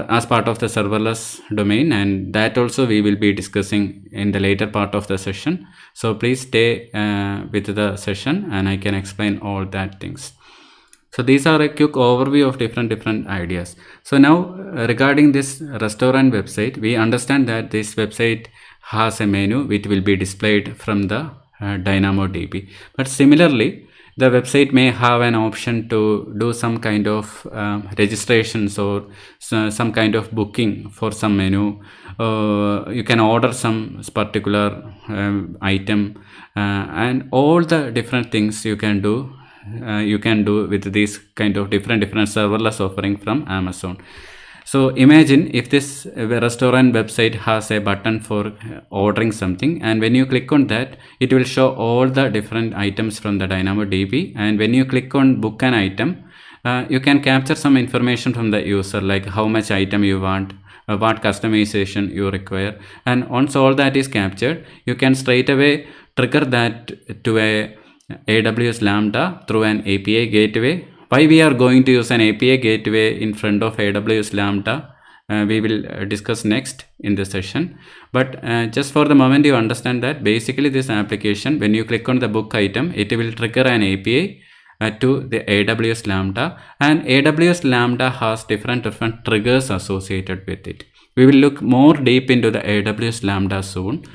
as part of the serverless domain, and that also we will be discussing in the later part of the session. So please stay with the session and I can explain all that things. So these are a quick overview of different ideas. So now regarding this restaurant website, we understand that this website has a menu which will be displayed from the Dynamo DB. But similarly, the website may have an option to do some kind of registrations or some kind of booking for some menu. You can order some particular item and all the different things you can do. With these kind of different serverless offering from Amazon. So imagine if this restaurant website has a button for ordering something, and when you click on that, it will show all the different items from the Dynamo DB. And when you click on book an item, you can capture some information from the user, like how much item you want, what customization you require, and once all that is captured, you can straight away trigger that to a AWS Lambda through an API gateway. Why we are going to use an API gateway in front of AWS Lambda, we will discuss next in this session. But just for the moment, you understand that basically this application, when you click on the book item, it will trigger an API to the AWS Lambda, and AWS Lambda has different triggers associated with it. We will look more deep into the AWS Lambda soon.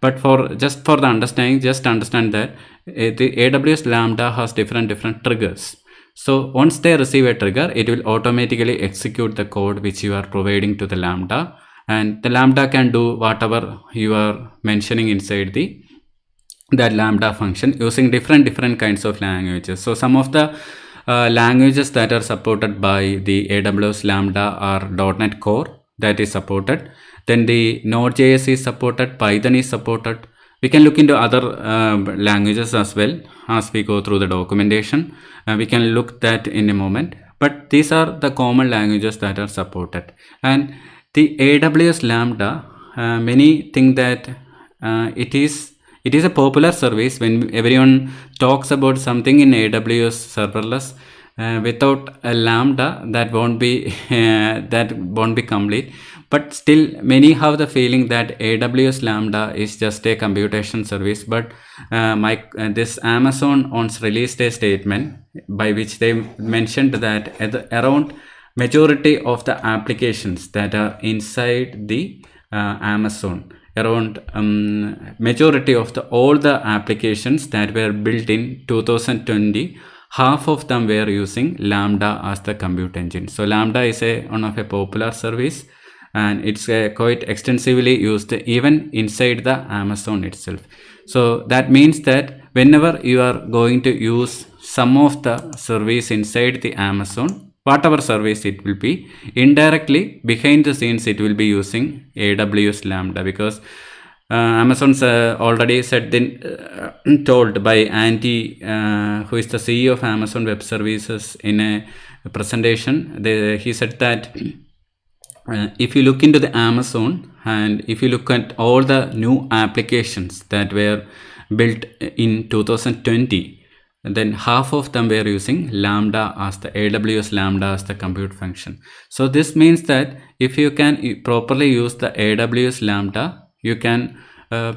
But just for the understanding, just understand that the AWS Lambda has different triggers. So once they receive a trigger, it will automatically execute the code which you are providing to the Lambda, and the Lambda can do whatever you are mentioning inside that Lambda function using different kinds of languages. So some of the languages that are supported by the AWS Lambda are .NET Core, that is supported. Then the Node.js is supported, Python is supported. We can look into other languages as well as we go through the documentation. We can look that in a moment. But these are the common languages that are supported. And the AWS Lambda, many think that it is a popular service. When everyone talks about something in AWS serverless, without a Lambda, that won't be complete. But still, many have the feeling that AWS Lambda is just a computation service. But this Amazon once released a statement by which they mentioned that around majority of the applications that are inside the Amazon, around majority of all the applications that were built in 2020, half of them were using Lambda as the compute engine. So Lambda is one of a popular service, and it's quite extensively used even inside the Amazon itself. So that means that whenever you are going to use some of the service inside the Amazon, whatever service it will be, indirectly behind the scenes it will be using AWS Lambda, because Amazon's already said, told by Andy, who is the CEO of Amazon Web Services, in a presentation. He said that if you look into the Amazon, and if you look at all the new applications that were built in 2020, then half of them were using Lambda as the AWS Lambda as the compute function. So this means that if you can properly use the AWS Lambda, you can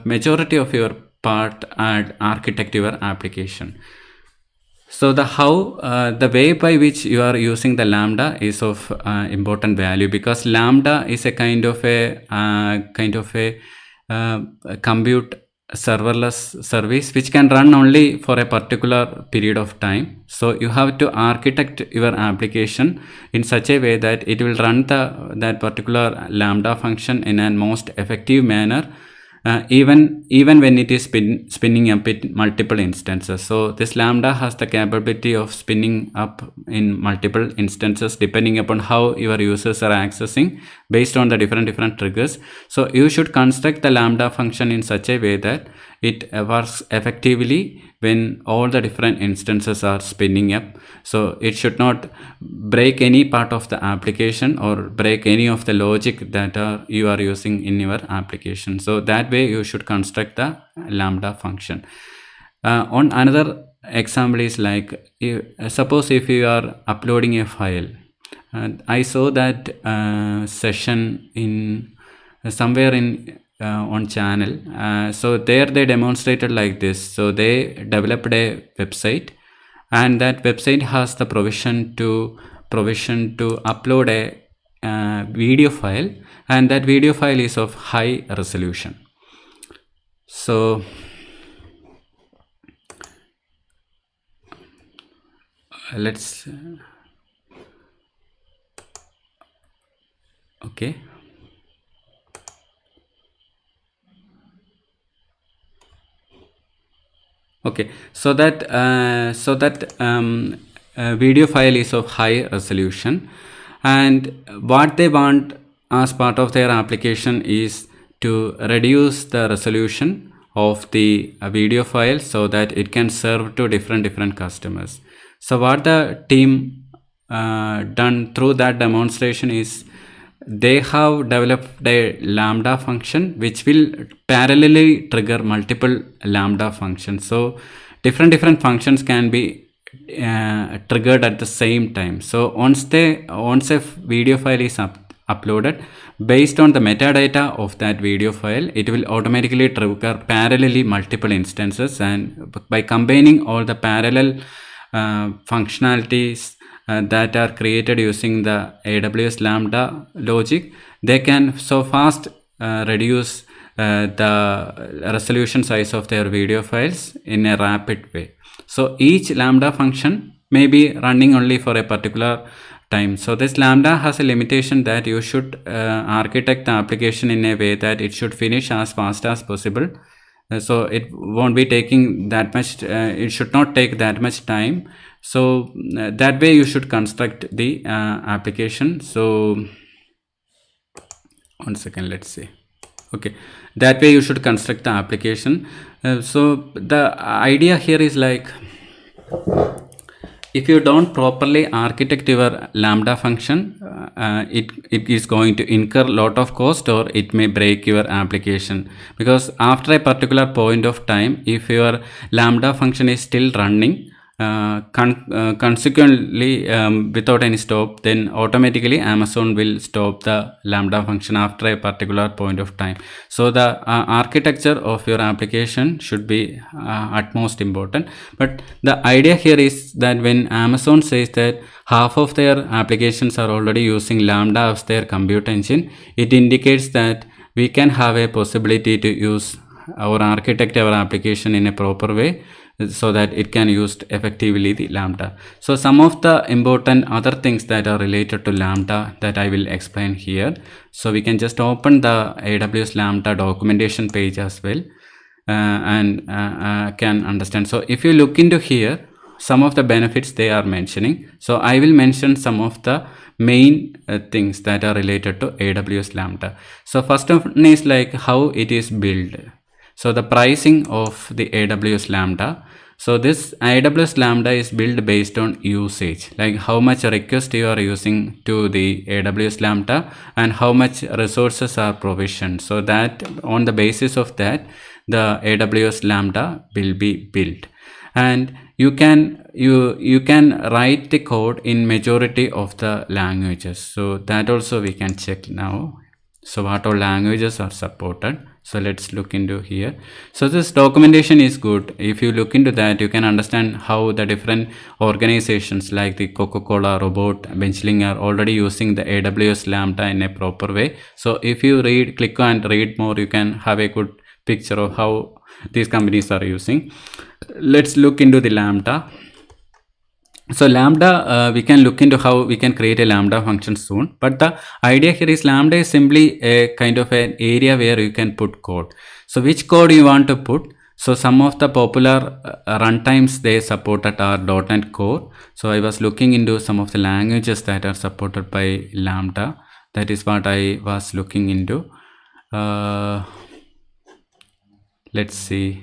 majority of your part architect your application. So the way by which you are using the Lambda is of important value, because Lambda is a kind of a compute serverless service which can run only for a particular period of time. So you have to architect your application in such a way that it will run that particular Lambda function in a most effective manner, even when it is spinning up in multiple instances. So this Lambda has the capability of spinning up in multiple instances depending upon how your users are accessing based on the different triggers. So you should construct the Lambda function in such a way that it works effectively when all the different instances are spinning up. So it should not break any part of the application or break any of the logic that you are using in your application. So that way you should construct the Lambda function. On another example is like, suppose if you are uploading a file, I saw that session in somewhere in on channel. So there they demonstrated like this. So they developed a website, and that website has the provision to upload a video file, and that video file is of high resolution. So let's okay. Okay, so that video file is of high resolution, and what they want as part of their application is to reduce the resolution of the video file so that it can serve to different customers. So what the team done through that demonstration is, they have developed a Lambda function which will parallelly trigger multiple Lambda functions. So different functions can be triggered at the same time. So once a video file is uploaded, based on the metadata of that video file, it will automatically trigger parallelly multiple instances, and by combining all the parallel functionalities that are created using the AWS Lambda logic, they can so fast reduce the resolution size of their video files in a rapid way. So each Lambda function may be running only for a particular time. So this Lambda has a limitation that you should architect the application in a way that it should finish as fast as possible. So it won't be taking that much, it should not take that much time. So that way you should construct the application. So one second, let's see. Okay, that way you should construct the application. So the idea here is like, if you don't properly architect your Lambda function, it is going to incur a lot of cost, or it may break your application, because after a particular point of time, if your Lambda function is still running consequently without any stop, then automatically Amazon will stop the Lambda function after a particular point of time. So the architecture of your application should be utmost important. But the idea here is that when Amazon says that half of their applications are already using Lambda as their compute engine, it indicates that we can have a possibility to use or architect our application in a proper way, so that it can use effectively the Lambda. So some of the important other things that are related to Lambda that I will explain here. So we can just open the AWS Lambda documentation page as well, and can understand. So if you look into here, some of the benefits they are mentioning. So I will mention some of the main things that are related to AWS Lambda. So first one is like how it is built. So the pricing of the AWS Lambda. So this AWS Lambda is built based on usage, like how much request you are using to the AWS Lambda and how much resources are provisioned. So that on the basis of that, the AWS Lambda will be built. And you can write the code in majority of the languages. So that also we can check now. So what all languages are supported. So let's look into here. So this documentation is good. If you look into that, you can understand how the different organizations like the Coca-Cola, Robot, Benchling are already using the AWS Lambda in a proper way. So if you click and read more, you can have a good picture of how these companies are using. Let's look into the Lambda. So Lambda, we can look into how we can create a Lambda function soon. But the idea here is Lambda is simply a kind of an area where you can put code. So which code you want to put? So some of the popular runtimes they supported are .NET Core. So I was looking into some of the languages that are supported by Lambda. That is what I was looking into. Let's see.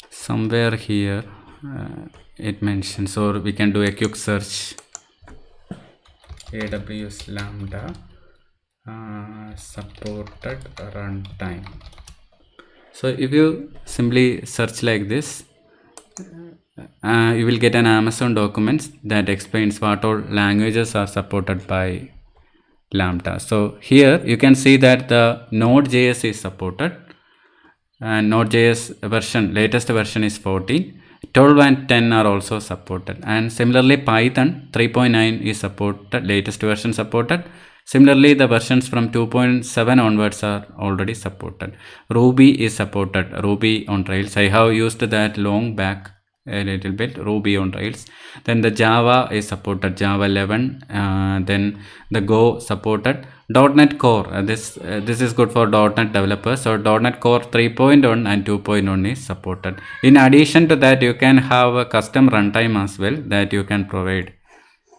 Somewhere here it mentions, or we can do a quick search. AWS Lambda supported runtime. So if you simply search like this, you will get an Amazon document that explains what all languages are supported by Lambda. So here you can see that the Node.js is supported. And Node.js version, latest version is 14, 12 and 10 are also supported. And similarly Python 3.9 is supported, latest version supported. Similarly the versions from 2.7 onwards are already supported. Ruby is supported, Ruby on Rails. I have used that long back a little bit, Ruby on Rails. Then the Java is supported, Java 11, then the Go supported. .NET Core, this is good for .NET developers. So .NET Core 3.1 and 2.1 is supported. In addition to that, you can have a custom runtime as well that you can provide.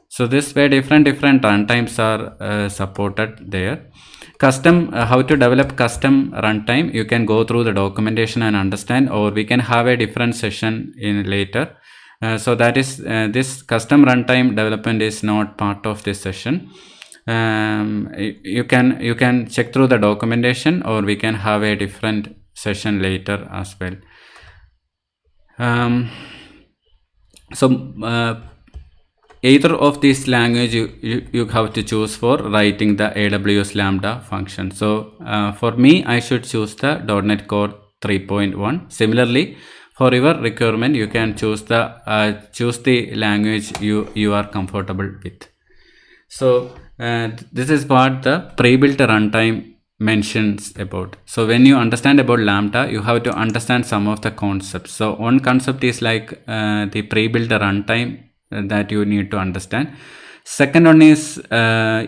So this way different runtimes are supported there. Custom, how to develop custom runtime, you can go through the documentation and understand, or we can have a different session in later. So that is this custom runtime development is not part of this session. You can check through the documentation, or we can have a different session later as well. Either of these language you have to choose for writing the AWS Lambda function. So for me, I should choose the .NET Core 3.1. Similarly, for your requirement, you can choose the language you are comfortable with. So this is what the pre-built runtime mentions about. So when you understand about Lambda, you have to understand some of the concepts. So one concept is like the pre-built runtime that you need to understand. Second one is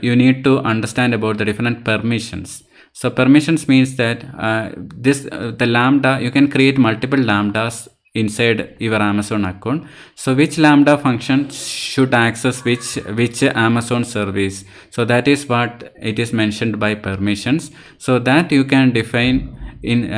you need to understand about the different permissions. So permissions means that the Lambda, you can create multiple Lambdas inside your Amazon account. So which Lambda function should access which Amazon service? So that is what it is mentioned by permissions. So that you can define in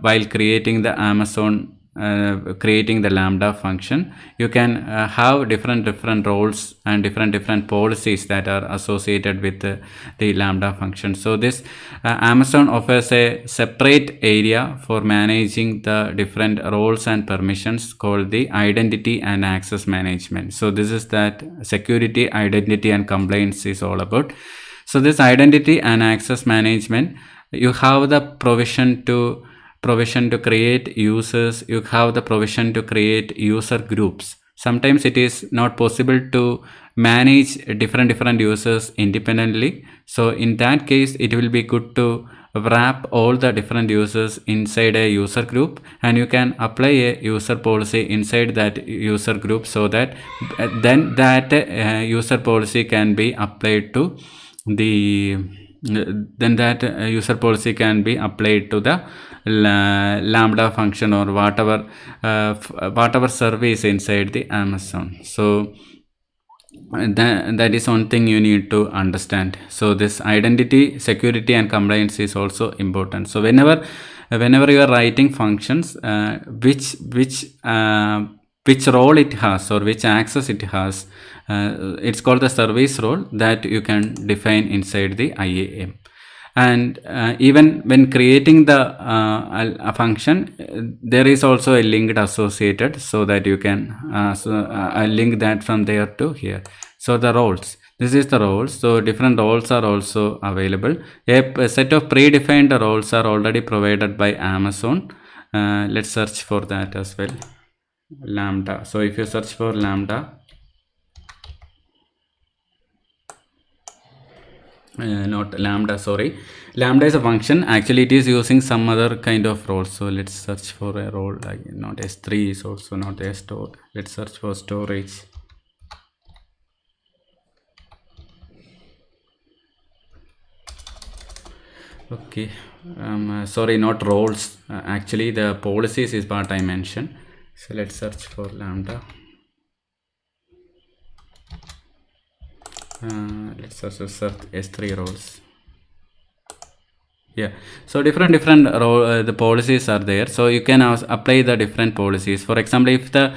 while creating the Amazon creating the Lambda function. You can have different roles and different policies that are associated with the Lambda function. So this Amazon offers a separate area for managing the different roles and permissions called the identity and access management. So this is that security, identity and compliance is all about. So this identity and access management, you have the provision to create users, you have the provision to create user groups. Sometimes it is not possible to manage different users independently. So in that case, it will be good to wrap all the different users inside a user group, and you can apply a user policy inside that user group, so that then that user policy can be applied to the user policy can be applied to the Lambda function or whatever service inside the Amazon. So that is one thing you need to understand. So this identity, security and compliance is also important. So whenever you are writing functions, which role it has or which access it has, it's called the service role that you can define inside the IAM. And even when creating the a function, there is also a link associated, so that you can link that from there to here. So the roles, this is the roles. So different roles are also available. A set of predefined roles are already provided by Amazon. Let's search for that as well. Lambda. So if you search for Lambda, not Lambda, sorry, Lambda is a function. Actually it is using some other kind of role. So let's search for a role like not S3 is also not a store. Let's search for storage. Okay, sorry, not roles. Actually the policies is what I mentioned. So let's search for Lambda. Let's also search S3 roles. Yeah, so different role the policies are there. So you can also apply the different policies. For example, if the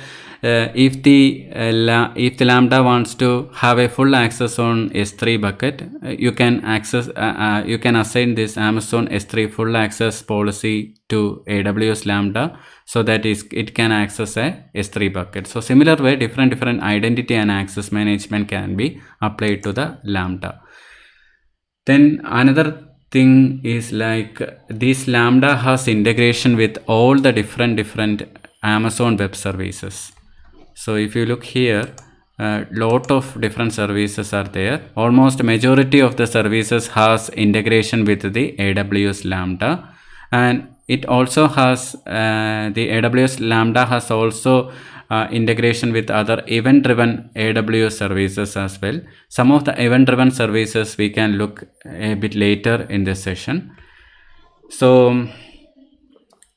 Lambda wants to have a full access on S3 bucket, you can assign this Amazon S3 full access policy to AWS Lambda, so that it can access a S3 bucket. So similar way, different identity and access management can be applied to the Lambda. Then another thing is like this Lambda has integration with all the different Amazon web services. So if you look here, lot of different services are there. Almost majority of the services has integration with the AWS Lambda, and it also has the AWS Lambda has also integration with other event-driven AWS services as well. Some of the event-driven services we can look a bit later in this session. So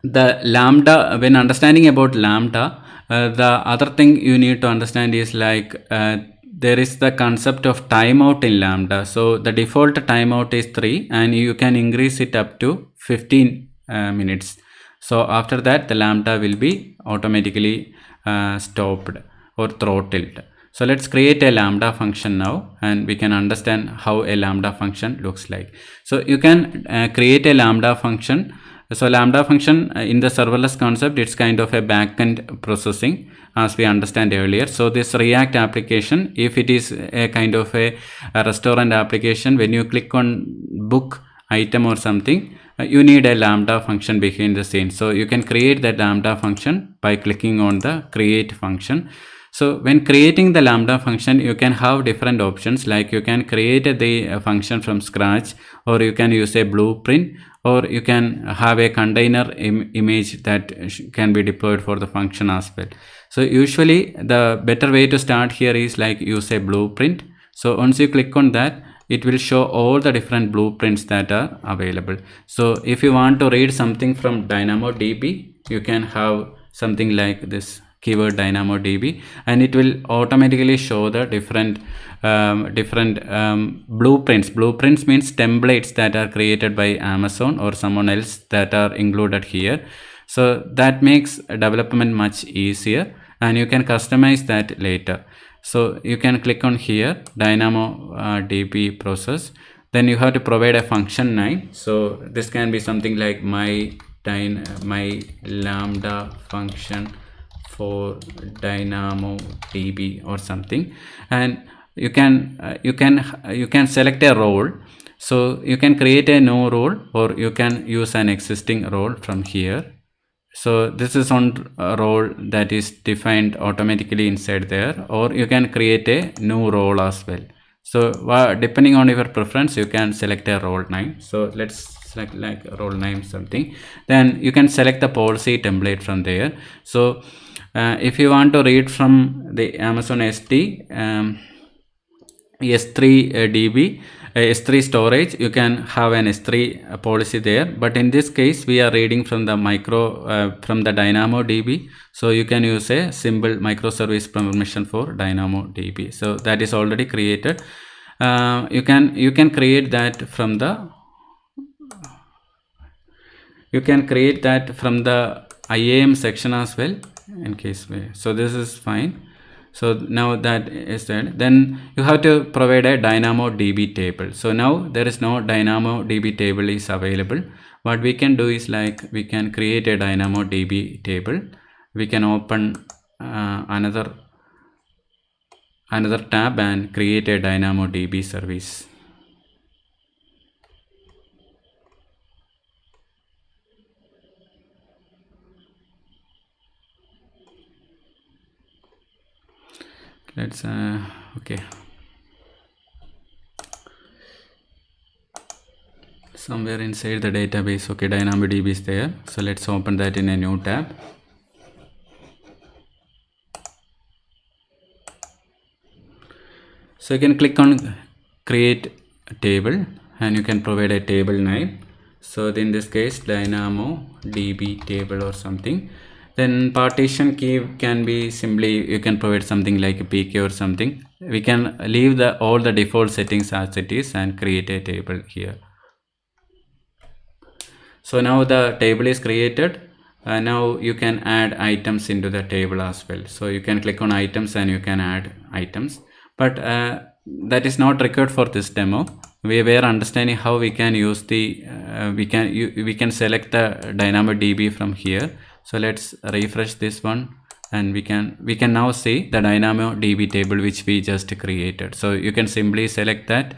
the Lambda, when understanding about Lambda, the other thing you need to understand is like there is the concept of timeout in Lambda. So the default timeout is 3, and you can increase it up to 15 minutes. So after that, the Lambda will be automatically stopped or throttled. So let's create a Lambda function now, and we can understand how a Lambda function looks like. So you can create a Lambda function. So Lambda function in the serverless concept, it's kind of a backend processing, as we understand earlier. So this React application, if it is a kind of a restaurant application, when you click on book item or something, you need a Lambda function behind the scenes. So you can create that Lambda function by clicking on the create function. So when creating the Lambda function, you can have different options, like you can create the function from scratch, or you can use a blueprint, or you can have a container image that can be deployed for the function as well. So usually the better way to start here is like use a blueprint. So once you click on that, it will show all the different blueprints that are available. So if you want to read something from Dynamo DB, you can have something like this keyword Dynamo DB, and it will automatically show the different blueprints. Blueprints means templates that are created by Amazon or someone else that are included here. So that makes development much easier, and you can customize that later. So you can click on here, Dynamo DB process. Then you have to provide a function name. So this can be something like my Lambda function for Dynamo DB or something, and you can select a role. So you can create a new role, or you can use an existing role from here. So this is on a role that is defined automatically inside there, or you can create a new role as well. So depending on your preference, you can select a role name. So let's select like role name something. Then you can select the policy template from there. So if you want to read from the Amazon S3 DB, S3 storage, you can have an S3 policy there. But in this case, we are reading from the from the Dynamo DB. So you can use a simple microservice permission for Dynamo DB. So that is already created. You can create that from the IAM section as well, in case so this is fine. So now that is that, then you have to provide a Dynamo DB table. So now there is no Dynamo DB table is available. What we can do is like we can create a Dynamo DB table. We can open another tab and create a Dynamo DB service. Let's okay, somewhere inside the database. Okay, Dynamo DB is there. So let's open that in a new tab. So you can click on create a table, and you can provide a table name. So in this case, Dynamo DB table or something. Then partition key can be simply, you can provide something like a PK or something. We can leave all the default settings as it is and create a table here. So now the table is created. Now you can add items into the table as well. So you can click on items and you can add items. But that is not required for this demo. We were understanding how we can use the we can select the Dynamo DB from here. So let's refresh this one, and we can now see the Dynamo DB table which we just created. So you can simply select that,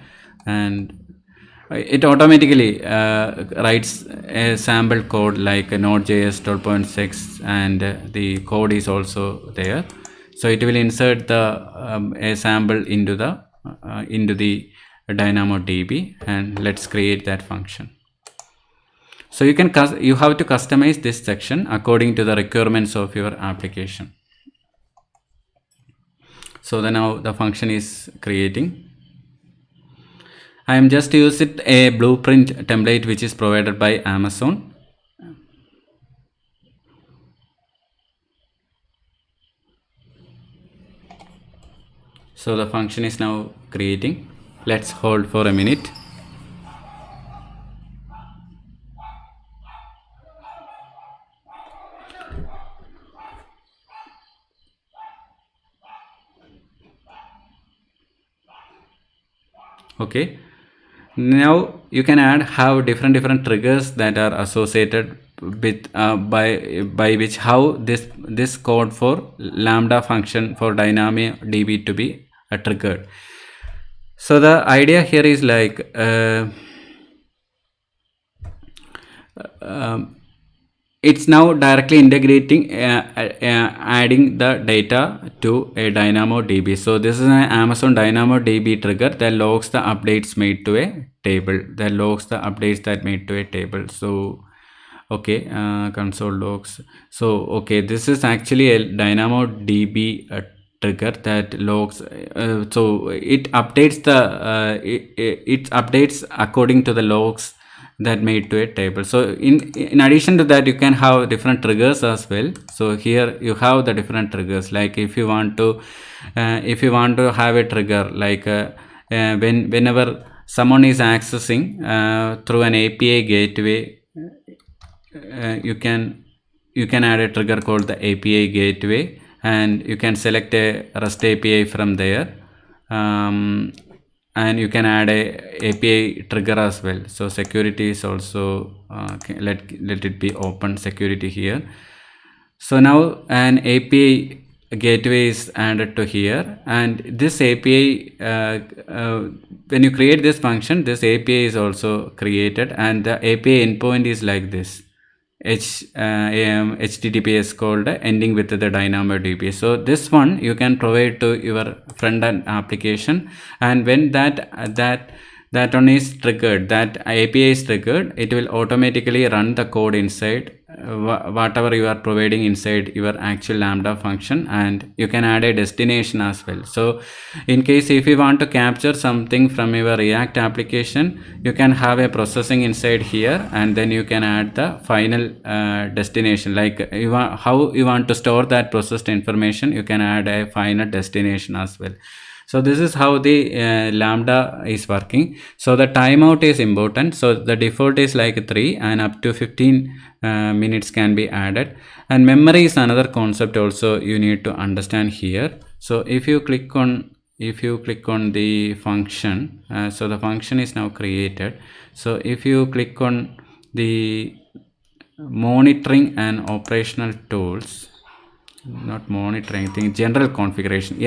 and it automatically writes a sample code like Node.js 12.6, and the code is also there. So it will insert the a sample into the Dynamo DB, and let's create that function. So you have to customize this section according to the requirements of your application. So now the function is creating. I am just using a blueprint template which is provided by Amazon. So the function is now creating. Let's hold for a minute. Okay, now you can have different triggers that are associated with by which how this code for Lambda function for Dynamo DB to be triggered. So the idea here is like it's now directly integrating, adding the data to a Dynamo DB. So this is an Amazon Dynamo DB trigger that logs the updates made to a table. That logs the updates that made to a table. So okay, console logs. So okay, this is actually a Dynamo DB trigger that logs. So it updates the it updates according to the logs that made to a table. So in addition to that, you can have different triggers as well. So here you have the different triggers. Like if you want to have a trigger like whenever someone is accessing through an API gateway, you can add a trigger called the API gateway, and you can select a REST API from there, and you can add a API trigger as well. So security is also let it be open security here. So now an API gateway is added to here, and this API when you create this function, this API is also created, and the API endpoint is like this. HTTPS called ending with the Dynamo DB. So this one you can provide to your front end application, and when that one is triggered, that API is triggered, it will automatically run the code inside whatever you are providing inside your actual Lambda function, and you can add a destination as well. So in case if you want to capture something from your React application, you can have a processing inside here, and then you can add the final destination. Like how you want to store that processed information, you can add a final destination as well. So this is how the Lambda is working. So the timeout is important. So the default is like 3, and up to 15 minutes can be added. And memory is another concept also you need to understand here. So if you click on the function, so the function is now created. So if you click on the monitoring and operational tools, not monitoring, I think general configuration,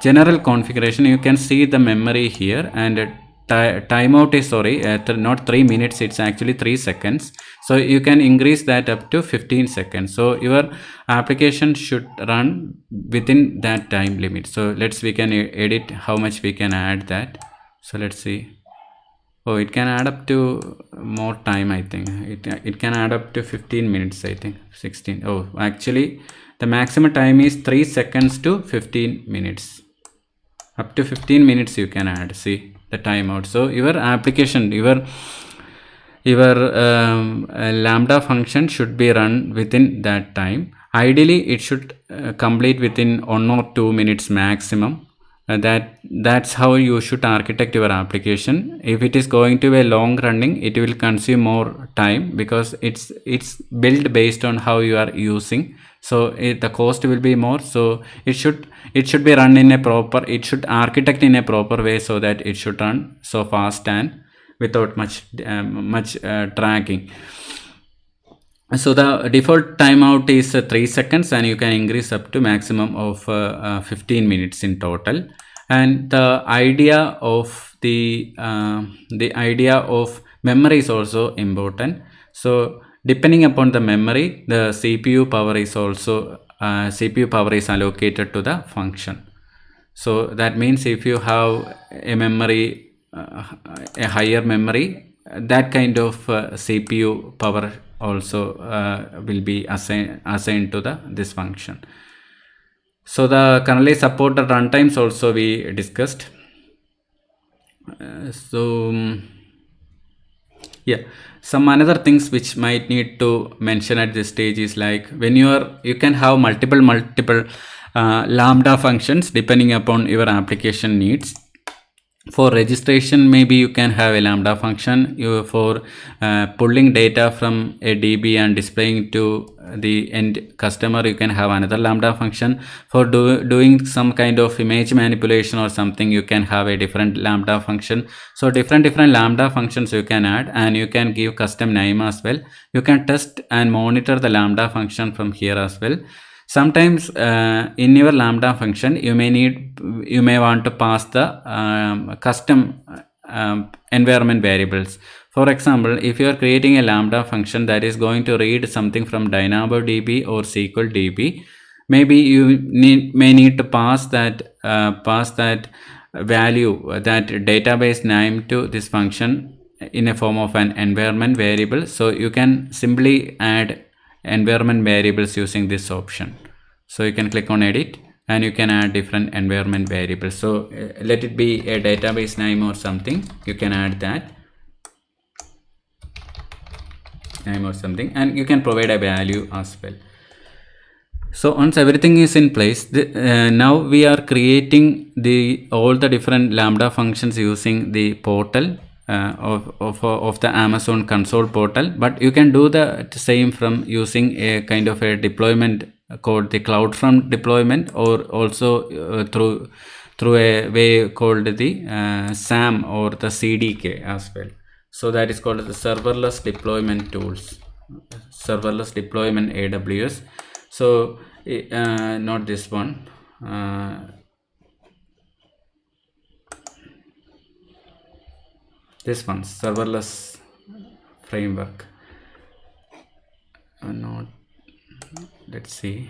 general configuration, you can see the memory here, and timeout is not 3 minutes, it's actually 3 seconds. So you can increase that up to 15 seconds. So your application should run within that time limit. So we can edit how much we can add that. So let's see. Oh, it can add up to more time. I think it can add up to 15 minutes, I think 16. Oh, actually the maximum time is 3 seconds to 15 minutes. Up to 15 minutes you can add. See the timeout. So your application, your Lambda function should be run within that time. Ideally it should complete within 1 or 2 minutes maximum. That's how you should architect your application. If it is going to be long running, it will consume more time because it's built based on how you are using. So the cost will be more. So it should be run in a proper, it should architect in a proper way so that it should run so fast and without much tracking. So the default timeout is 3 seconds, and you can increase up to maximum of 15 minutes in total. And the idea of the idea of memory is also important. So depending upon the memory, the CPU power is also allocated to the function. So that means if you have a memory, a higher memory, that kind of CPU power also will be assigned to this function. So the currently supported runtimes also we discussed. Some another things which might need to mention at this stage is like when you can have multiple Lambda functions depending upon your application needs. For registration, maybe you can have a Lambda function. For pulling data from a DB and displaying to the end customer, you can have another Lambda function. For doing some kind of image manipulation or something, you can have a different Lambda function. So different Lambda functions you can add, and you can give custom name as well. You can test and monitor the Lambda function from here as well. Sometimes in your Lambda function, you may want to pass the custom environment variables. For example, if you are creating a Lambda function that is going to read something from Dynamo DB or SQL DB, maybe you may need to pass that value, that database name to this function in a form of an environment variable. So you can simply add environment variables using this option. So you can click on edit and you can add different environment variables. So let it be a database name or something. You can add that name or something, and you can provide a value as well. So once everything is in place, now we are creating all the different Lambda functions using the portal of the Amazon console portal. But you can do the same from using a kind of a deployment called the CloudFront deployment, or also through a way called the SAM or the CDK as well. So that is called the serverless deployment tools, serverless deployment AWS. So not this one, this one, serverless framework. Not, let's see,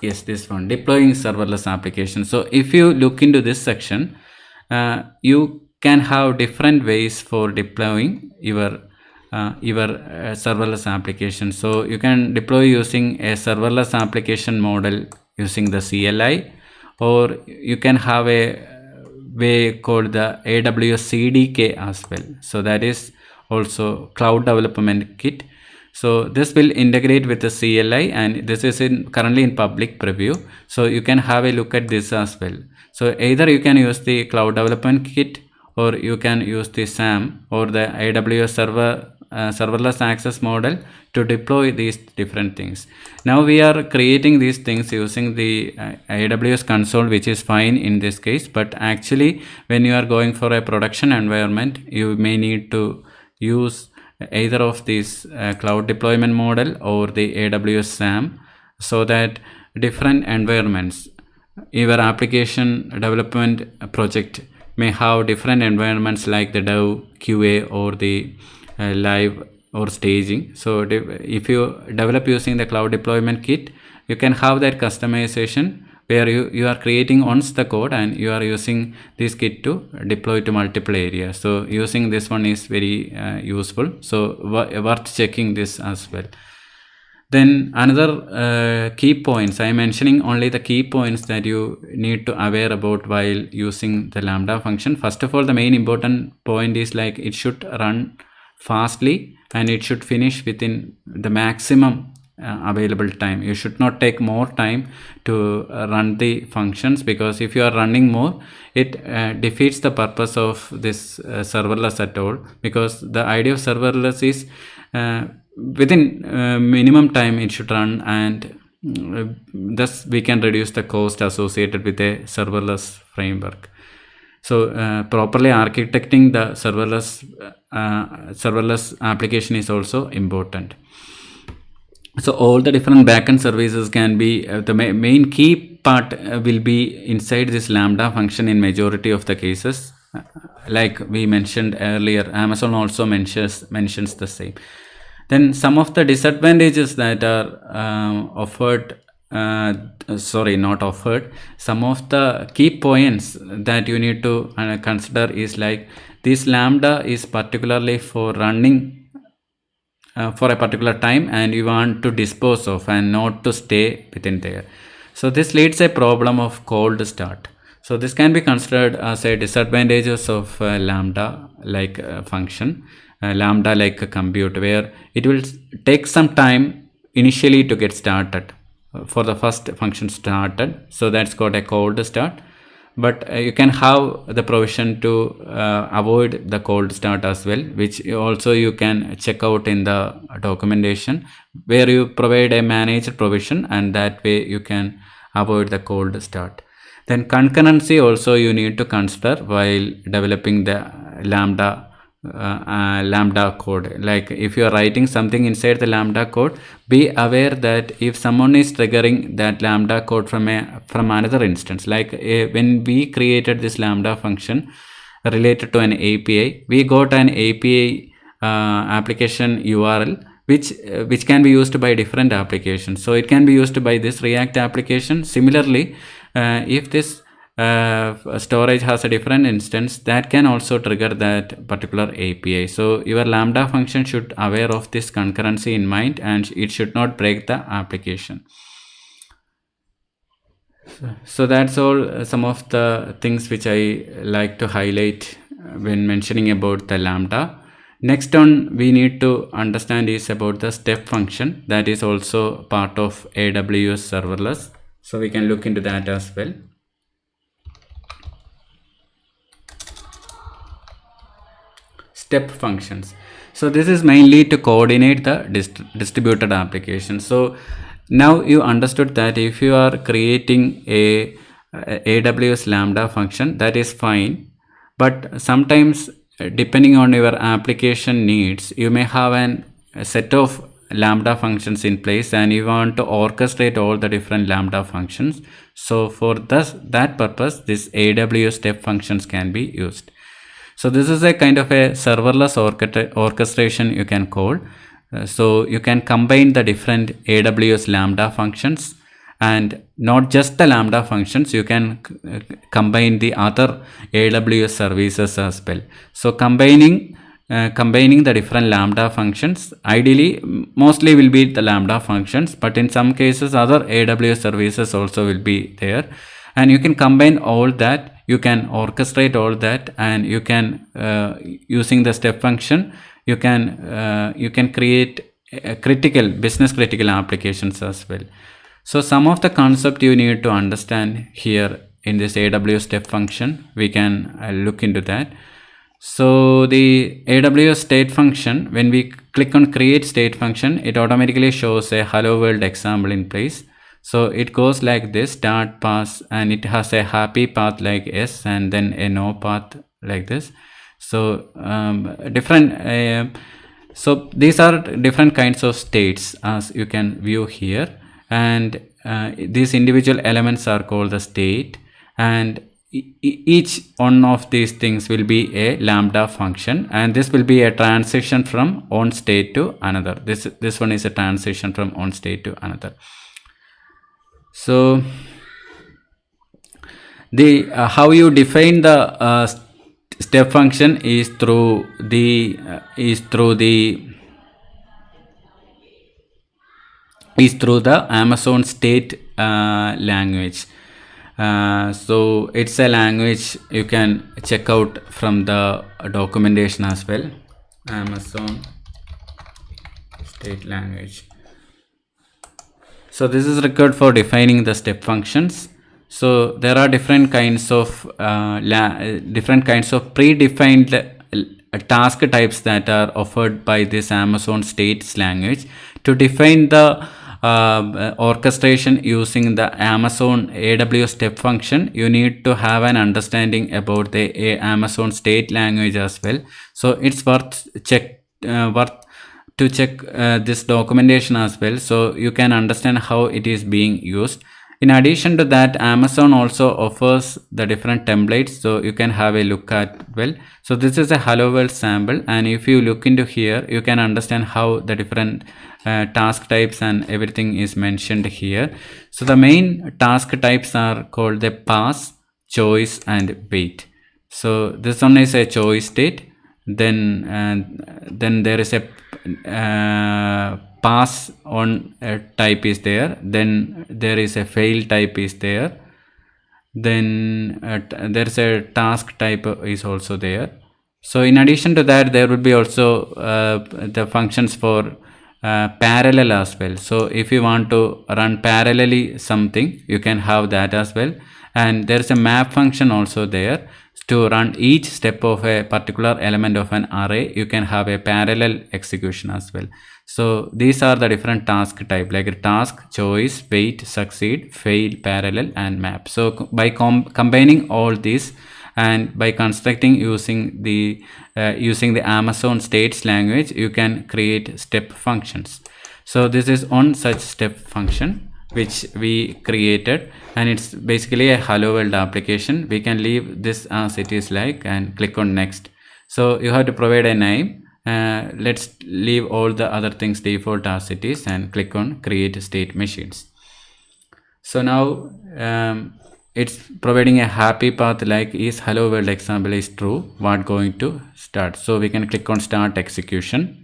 yes, this one, deploying serverless application. So if you look into this section, you can have different ways for deploying your serverless application. So you can deploy using a serverless application model using the CLI, or you can have a way called the AWS CDK as well. So that is also Cloud Development Kit. So this will integrate with the CLI, and this is currently in public preview. So you can have a look at this as well. So either you can use the Cloud Development Kit, or you can use the SAM or the AWS serverless access model to deploy these different things. Now we are creating these things using the AWS console, which is fine in this case, but actually when you are going for a production environment, you may need to use either of these cloud deployment model or the AWS SAM, so that different environments, your application development project may have different environments like the dev, QA, or the live or staging. So if you develop using the cloud deployment kit, you can have that customization where you are creating once the code and you are using this kit to deploy to multiple areas. So using this one is very useful. So worth checking this as well. Then another key points, I am mentioning only the key points that you need to aware about while using the Lambda function. First of all, the main important point is like it should run fastly and it should finish within the maximum available time. You should not take more time to run the functions, because if you are running more, it defeats the purpose of this serverless at all, because the idea of serverless is within minimum time it should run, and thus we can reduce the cost associated with a serverless framework. So properly architecting the serverless application is also important. So all the different backend services can be the main key part will be inside this Lambda function in majority of the cases. Like we mentioned earlier, Amazon also mentions the same. Then some of the disadvantages that are offered, some of the key points that you need to consider is like this Lambda is particularly for running for a particular time, and you want to dispose of and not to stay within there. So this leads a problem of cold start. So this can be considered as a disadvantages of Lambda like function, Lambda like compute, where it will take some time initially to get started for the first function started. So that's called a cold start. But you can have the provision to avoid the cold start as well, which also you can check out in the documentation, where you provide a managed provision, and that way you can avoid the cold start. Then concurrency also you need to consider while developing the Lambda code. Like if you are writing something inside the Lambda code, be aware that if someone is triggering that Lambda code from another instance, like when we created this Lambda function, related to an API. We got an API application URL which can be used by different applications. So it can be used by this React application. Similarly, if this storage has a different instance, that can also trigger that particular API. So your Lambda function should aware of this concurrency in mind, and it should not break the application. So that's all some of the things which I like to highlight when mentioning about the Lambda. Next one we need to understand is about the step function, that is also part of AWS serverless. So we can look into that as well. Step functions. So this is mainly to coordinate the distributed application. So now you understood that if you are creating a AWS Lambda function, that is fine, but sometimes depending on your application needs, you may have a set of Lambda functions in place and you want to orchestrate all the different Lambda functions. So for that purpose, this AWS step functions can be used. So this is a kind of a serverless orchestration you can call. So you can combine the different AWS Lambda functions, and not just the Lambda functions, you can combine the other AWS services as well. So combining the different Lambda functions, ideally mostly will be the Lambda functions, but in some cases other AWS services also will be there, and you can combine all that. You can orchestrate all that, and you can using the step function you can create business critical applications as well. So some of the concept you need to understand here in this AWS step function, we can look into that. So the AWS state function, when we click on create state function, it automatically shows a hello world example in place. So it goes like this: start pass, and it has a happy path like S, and then a no path like this. So so these are different kinds of states as you can view here, and these individual elements are called the state, and each one of these things will be a Lambda function, and this will be a transition from one state to another. This one is a transition from one state to another. So the how you define the step function is through the Amazon state language. So it's a language you can check out from the documentation as well. Amazon state language. So this is required for defining the step functions. So there are different kinds of predefined task types that are offered by this Amazon states language. To define the orchestration using the Amazon AWS step function, you need to have an understanding about the Amazon state language as well. So it's worth to check this documentation as well, so you can understand how it is being used. In addition to that, Amazon also offers the different templates, so you can have a look at well. So this is a hello world sample, and if you look into here, you can understand how the different task types and everything is mentioned here. So the main task types are called the pass, choice, and wait. So this one is a choice state. Then there is a pass on type is there. Then there is a fail type is there. Then there is a task type is also there. So in addition to that, there will be also the functions for parallel as well. So if you want to run parallelly something, you can have that as well. And there is a map function also there. To run each step of a particular element of an array, you can have a parallel execution as well. So these are the different task type, like task, choice, wait, succeed, fail, parallel, and map. So by combining all these and by constructing using the Amazon states language, you can create step functions. So this is one such step function. which we created, and it's basically a hello world application. We can leave this as it is like and click on next. So you have to provide a name. Let's leave all the other things default as it is and click on create state machines. So now it's providing a happy path like is hello world example is true, what going to start. So we can click on start execution.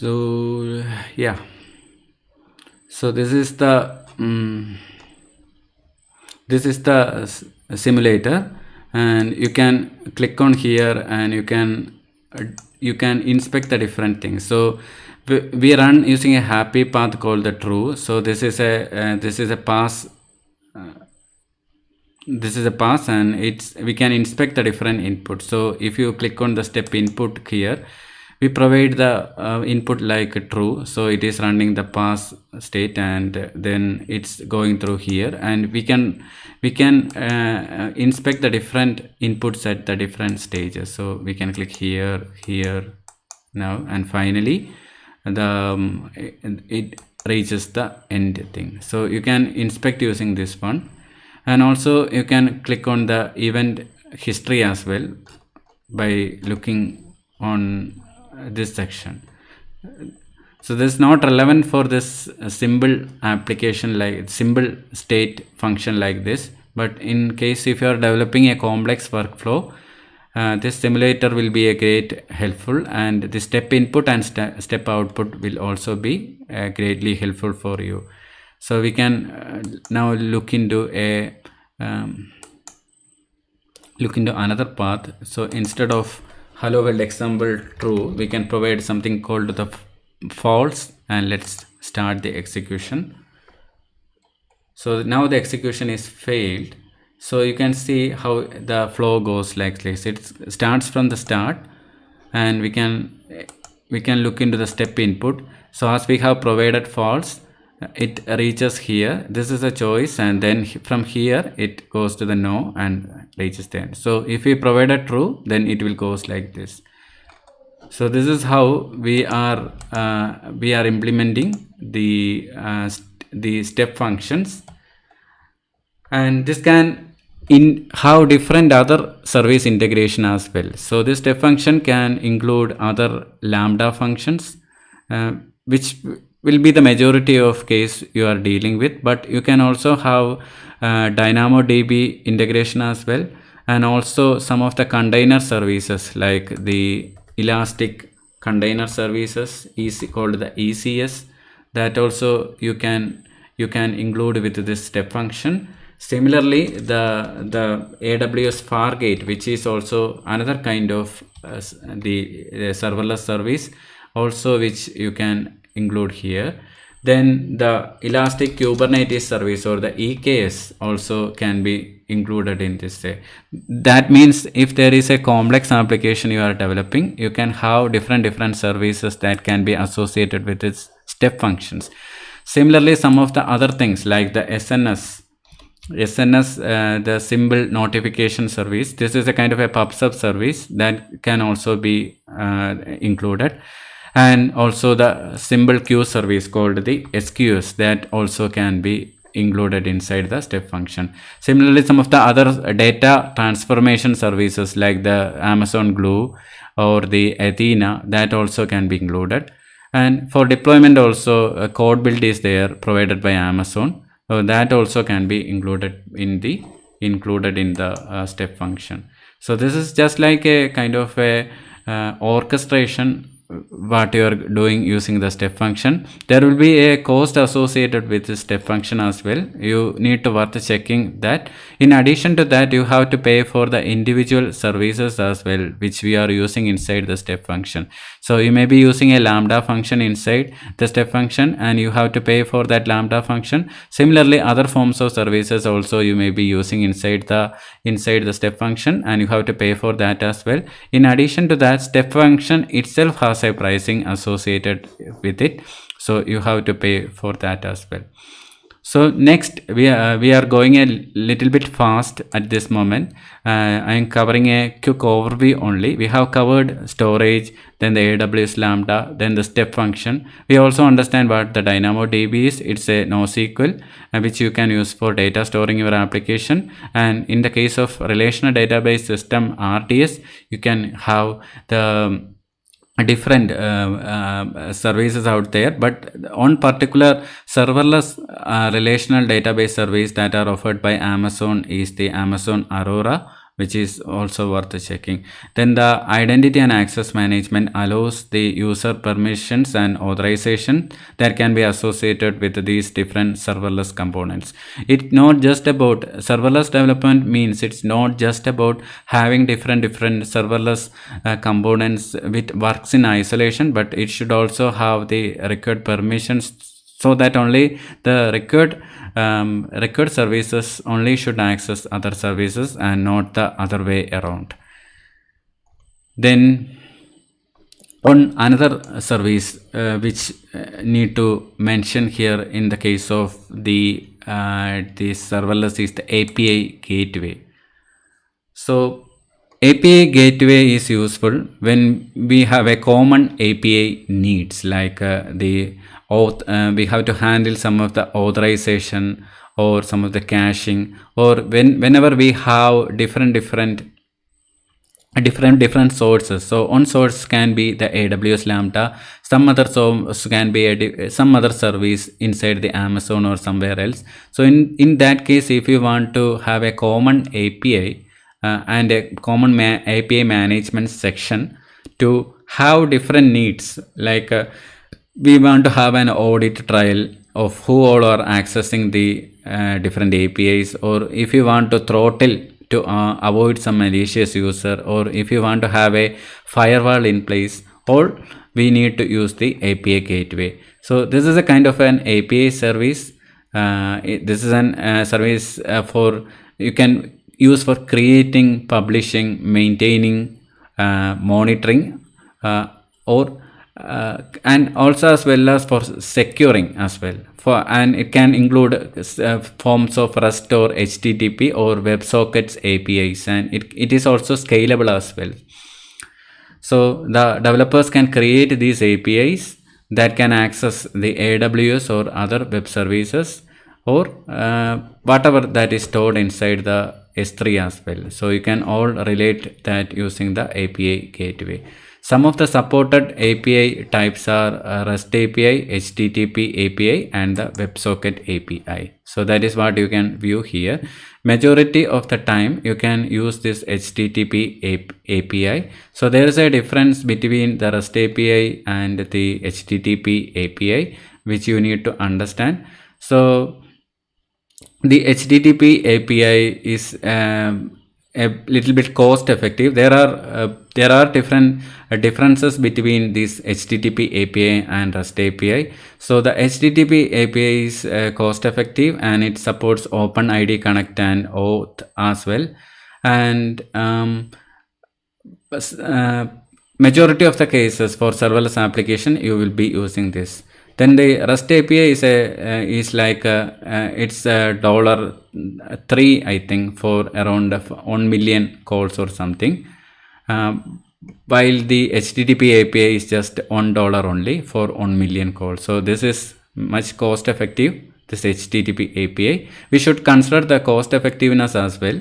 So yeah, so this is the simulator, and you can click on here and you can inspect the different things. So we run using a happy path called the true. So this is a pass. This is a pass, and we can inspect the different inputs. So if you click on the step input here, we provide the input like true, so it is running the pass state, and then it's going through here, and we can inspect the different inputs at the different stages. So we can click here now, and finally it reaches the end thing. So you can inspect using this one, and also you can click on the event history as well by looking on this section. So this is not relevant for this simple application like simple state function like this, but in case if you are developing a complex workflow, this simulator will be a great helpful, and the step input and step output will also be greatly helpful for you. So we can now look into another path. So instead of hello world example true, we can provide something called the false, and let's start the execution. So now the execution is failed. So you can see how the flow goes like this. It starts from the start, and we can look into the step input. So as we have provided false, it reaches here. This is a choice, and then from here it goes to the no and reaches the end. So if we provide a true, then it will goes like this. So this is how we are implementing the step functions, and this can have different other service integration as well. So this step function can include other Lambda functions, which will be the majority of case you are dealing with, but you can also have Dynamo DB integration as well, and also some of the container services like the Elastic Container Services called the ECS, that also you can include with this step function. Similarly, the AWS Fargate, which is also another kind of the serverless service, also which you can include here. Then the Elastic Kubernetes service or the EKS also can be included in this. That means if there is a complex application you are developing, you can have different services that can be associated with its step functions. Similarly, some of the other things like the SNS, the symbol notification service, this is a kind of a pub/sub service that can also be included. And also the symbol queue service called the SQS, that also can be included inside the step function. Similarly, some of the other data transformation services like the Amazon Glue or the Athena, that also can be included. And for deployment also, a code build is there provided by Amazon, so that also can be included in the step function. So this is just like a kind of a orchestration what you are doing using the step function. There will be a cost associated with the step function as well. You need to worth checking that. In addition to that, you have to pay for the individual services as well, which we are using inside the step function. So you may be using a Lambda function inside the step function, and you have to pay for that Lambda function. Similarly, other forms of services also you may be using inside the step function, and you have to pay for that as well. In addition to that, step function itself has was a pricing associated with it, so you have to pay for that as well. So next we are going a little bit fast at this moment. I am covering a quick overview only. We have covered storage, then the AWS Lambda, then the step function. We also understand what the Dynamo DB is. It's a NoSQL which you can use for data storing your application. And in the case of relational database system RDS, you can have the different services out there, but on particular serverless relational database service that are offered by Amazon is the Amazon Aurora, which is also worth checking. Then the identity and access management allows the user permissions and authorization that can be associated with these different serverless components. It's not just about serverless development, means it's not just about having different serverless components which works in isolation, but it should also have the required permissions, so that only the required services only should access other services and not the other way around. Then on another service which need to mention here in the case of the serverless is the API gateway. So API gateway is useful when we have a common API needs, like we have to handle some of the authorization or some of the caching, or whenever we have different sources. So one source can be the AWS Lambda, some other source can be some other service inside the Amazon or somewhere else. So in that case, if you want to have a common API and a common API management section to have different needs, like we want to have an audit trail of who all are accessing the different APIs, or if you want to throttle to avoid some malicious user, or if you want to have a firewall in place, or we need to use the API gateway. So this is a kind of an API service. This is an service for you can use for creating, publishing, maintaining, monitoring, and also as well as for securing as well. And it can include forms of REST or HTTP or WebSockets APIs, and it is also scalable as well. So the developers can create these APIs that can access the AWS or other web services, or whatever that is stored inside the S3 as well. So you can all relate that using the API gateway. Some of the supported API types are REST API, HTTP API, and the WebSocket API. So that is what you can view here. Majority of the time you can use this HTTP API. So there is a difference between the REST API and the HTTP API, which you need to understand. So the HTTP API is a little bit cost effective. There are different differences between this HTTP API and REST API. So the HTTP API is cost effective, and it supports OpenID Connect and OAuth as well. And majority of the cases for serverless application you will be using this. Then the REST API is like it's $3, I think, for around 1 million calls or something, while the HTTP API is just $1 only for 1 million calls. So this is much cost effective, this HTTP API. We should consider the cost effectiveness as well.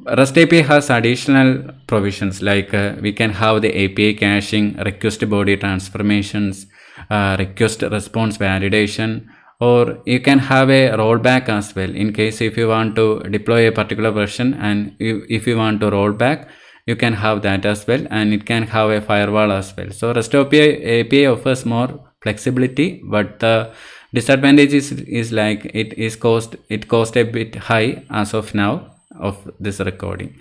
REST API has additional provisions, like we can have the API caching, request body transformations, request response validation, or you can have a rollback as well. In case if you want to deploy a particular version and if you want to roll back, you can have that as well, and it can have a firewall as well. So REST API offers more flexibility, but the disadvantage is like it cost a bit high as of now of this recording.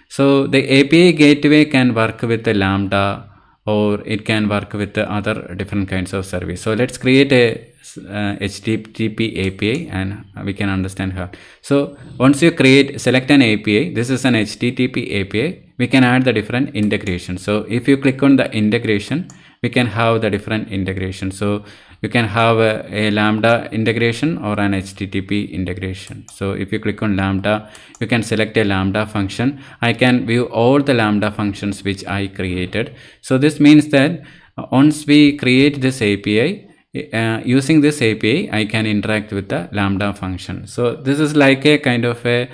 So the API gateway can work with the Lambda, or it can work with the other different kinds of service. So let's create a HTTP API and we can understand how. So once you select an API, this is an HTTP API, we can add the different integration. So if you click on the integration, we can have the different integration. So you can have a Lambda integration or an HTTP integration. So if you click on Lambda, you can select a Lambda function. I can view all the Lambda functions which I created. So this means that once we create this API, using this API, I can interact with the Lambda function. So this is like a kind of a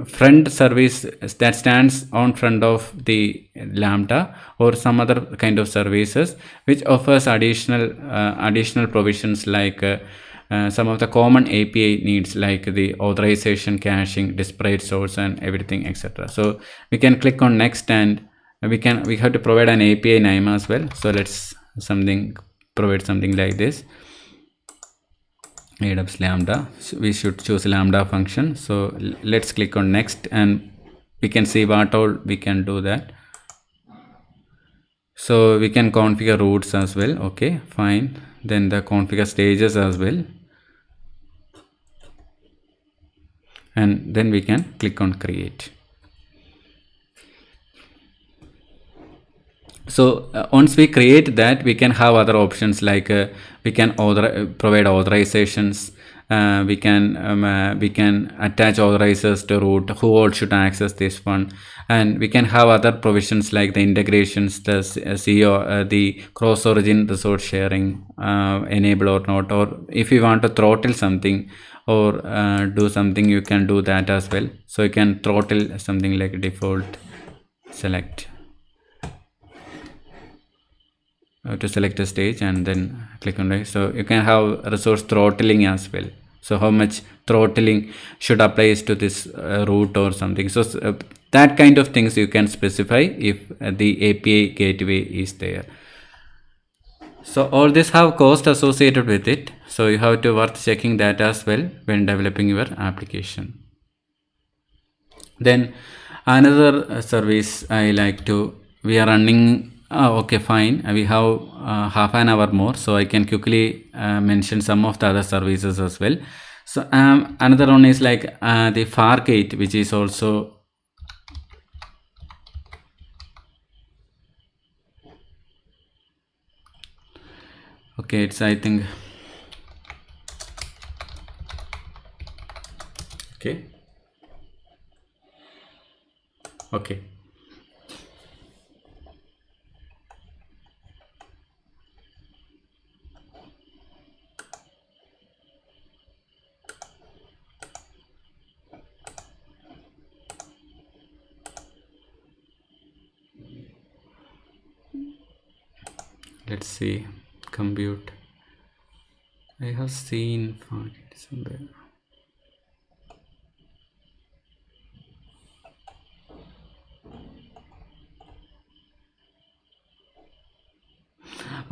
front service that stands on front of the Lambda or some other kind of services which offers additional provisions like some of the common API needs like the authorization, caching, disparate source, and everything, etc. So we can click on next, and we have to provide an API name as well. So let's provide something like this, AWS Lambda. So we should choose Lambda function. So let's click on next, and we can see what all we can do that. So we can configure routes as well. Okay, fine. Then the configure stages as well, and then we can click on create. So once we create that, we can have other options like we can provide authorizations, we can attach authorizers to root, who all should access this one, and we can have other provisions like the integrations, the CEO, the cross origin resource sharing, enable or not, or if you want to throttle something or do something, you can do that as well. So you can throttle something like default select. To select a stage and then click on it. So you can have resource throttling as well. So how much throttling should apply to this route or something. So that kind of things you can specify if the API gateway is there. So all this have cost associated with it. So you have to worth checking that as well when developing your application. Then another service we are running. Okay, fine. We have half an hour more, so I can quickly mention some of the other services as well. So another one is like the Fargate, which is also okay. It's I think okay. Let's see, compute. I have seen Fargate somewhere.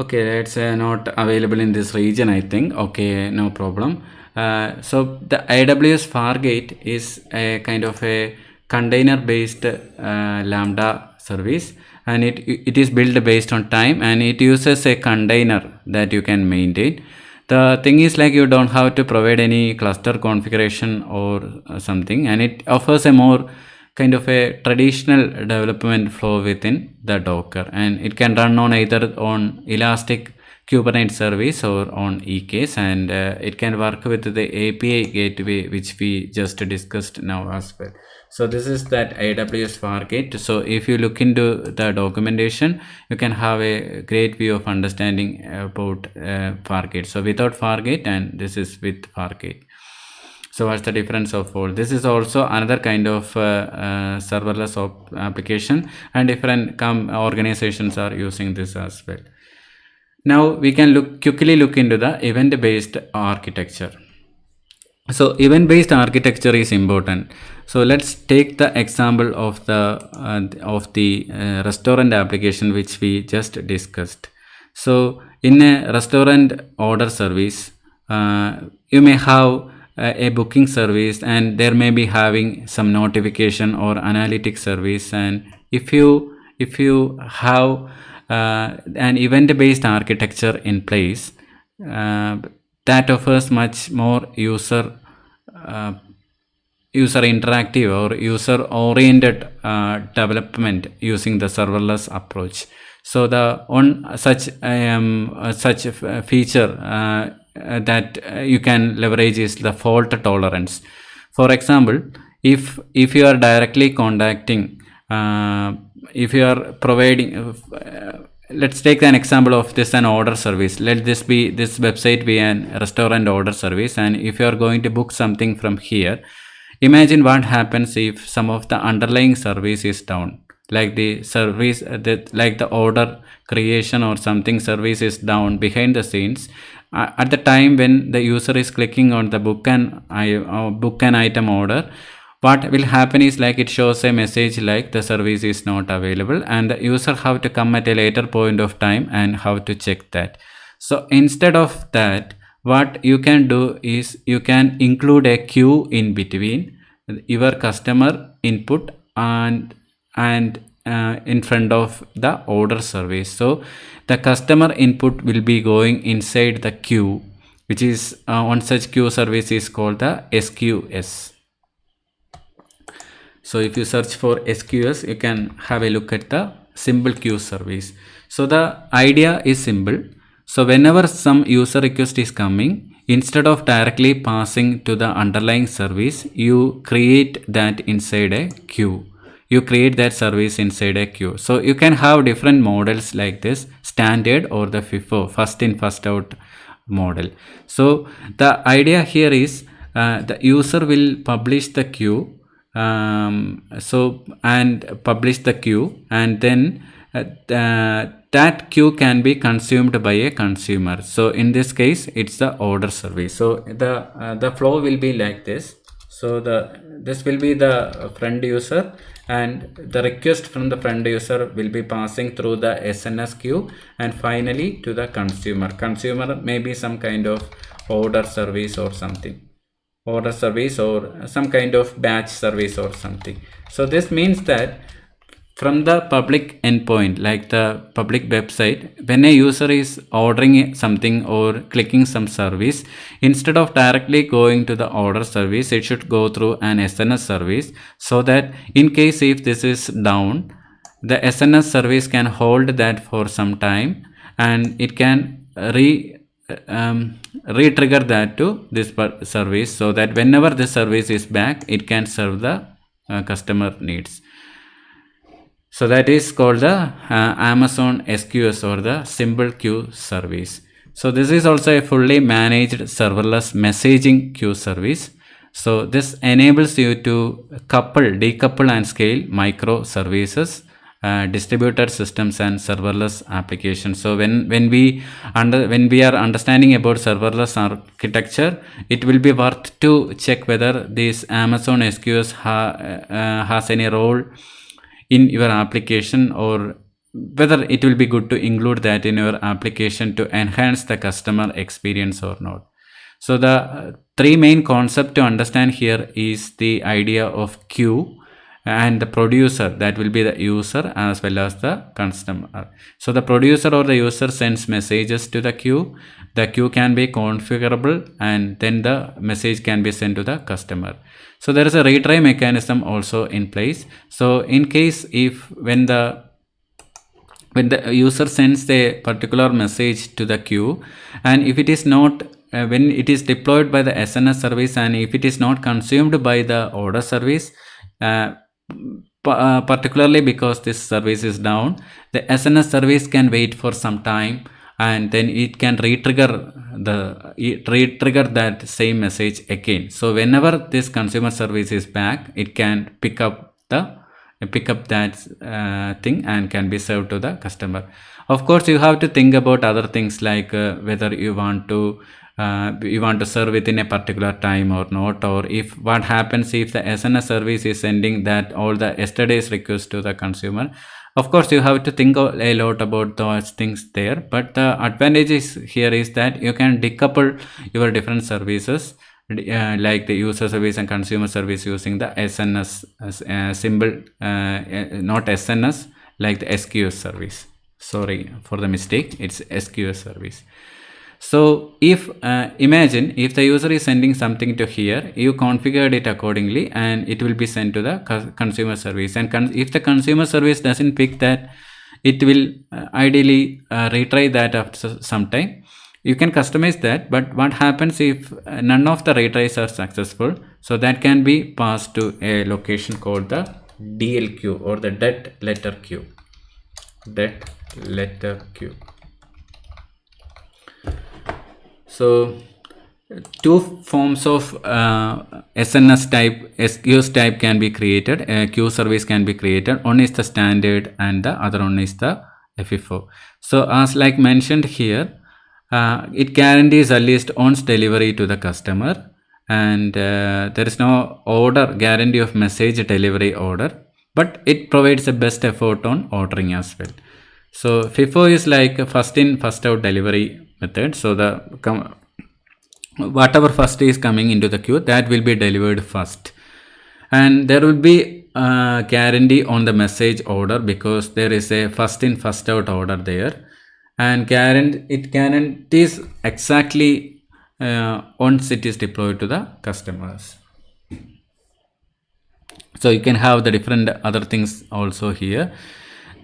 Okay, that's not available in this region, I think. Okay, no problem. So the AWS Fargate is a kind of a container based Lambda service, and it is built based on time, and it uses a container that you can maintain. The thing is like you don't have to provide any cluster configuration or something, and it offers a more kind of a traditional development flow within the Docker, and it can run on either on Elastic Kubernetes service or on EKS, and it can work with the API gateway which we just discussed now as well. So this is that AWS Fargate. So if you look into the documentation, you can have a great view of understanding about Fargate. So without Fargate, and this is with Fargate. So what's the difference of all? This is also another kind of serverless application, and different organizations are using this as well. Now we can quickly look into the event-based architecture. So event-based architecture is important. So let's take the example of the restaurant application which we just discussed. So in a restaurant order service, you may have a booking service, and there may be having some notification or analytics service, and if you have an event-based architecture in place, that offers much more user interactive or user oriented development using the serverless approach. So the one such feature that you can leverage is the fault tolerance. For example, if you are directly contacting, if you are providing, let's take an example of this, an order service. Let this website be an restaurant order service, and if you are going to book something from here, imagine what happens if some of the underlying service is down, like the service like the order creation or something service is down behind the scenes. At the time when the user is clicking on the book an item order, what will happen is like it shows a message like the service is not available, and the user have to come at a later point of time and have to check that. So instead of that, what you can do is you can include a queue in between your customer input and in front of the order service. So the customer input will be going inside the queue, which is one such queue service is called the SQS. So if you search for SQS, you can have a look at the simple queue service. So the idea is simple. So whenever some user request is coming, instead of directly passing to the underlying service, you create that inside a queue. You create that service inside a queue. So you can have different models like this, standard or the FIFO, first in first out model. So the idea here is the user will publish the queue, publish the queue, and then that queue can be consumed by a consumer. So in this case, it's the order service. So the flow will be like this. So this will be the friend user, and the request from the friend user will be passing through the SNS queue, and finally to the consumer. Consumer may be some kind of order service or something, order service or some kind of batch service or something. So this means that from the public endpoint, like the public website, when a user is ordering something or clicking some service, instead of directly going to the order service, it should go through an SNS service, so that in case if this is down, the SNS service can hold that for some time, and it can re-trigger that to this service, so that whenever the service is back, it can serve the customer needs. So that is called the Amazon SQS or the simple queue service. So this is also a fully managed serverless messaging queue service. So this enables you to decouple and scale microservices, distributed systems, and serverless applications. So when we are understanding about serverless architecture, it will be worth to check whether this Amazon SQS has any role in your application, or whether it will be good to include that in your application to enhance the customer experience or not. So the three main concepts to understand here is the idea of queue and the producer, that will be the user as well as the customer. So the producer or the user sends messages to the queue. The queue can be configurable, and then the message can be sent to the customer. So there is a retry mechanism also in place. So in case if when the user sends a particular message to the queue, and if it is not when it is deployed by the SNS service, and if it is not consumed by the order service, particularly because this service is down, the SNS service can wait for some time, and then it can re-trigger that same message again. So whenever this consumer service is back, it can pick up that thing and can be served to the customer. Of course, you have to think about other things like whether you want to serve within a particular time or not, or if what happens if the SNS service is sending that all the yesterday's request to the consumer. Of course, you have to think a lot about those things there, but the advantage here is that you can decouple your different services, like the user service and consumer service, using the SNS symbol, not SNS, like the SQS service. Sorry for the mistake, it's SQS service. So if imagine if the user is sending something to here, you configured it accordingly, and it will be sent to the consumer service. And if the consumer service doesn't pick that it will ideally retry that after some time. You can customize that, but what happens if none of the retries are successful? So that can be passed to a location called the DL queue, or the dead letter queue. Dead letter queue. So two forms of SNS type, SQS type can be created. A queue service can be created. One is the standard and the other one is the FIFO. So as like mentioned here, it guarantees at least once delivery to the customer, and there is no order guarantee of message delivery order, but it provides the best effort on ordering as well. So FIFO is like a first in first out delivery method. So the whatever first is coming into the queue, that will be delivered first, and there will be a guarantee on the message order because there is a first in first out order there, and it guarantees exactly once it is deployed to the customers. So you can have the different other things also here.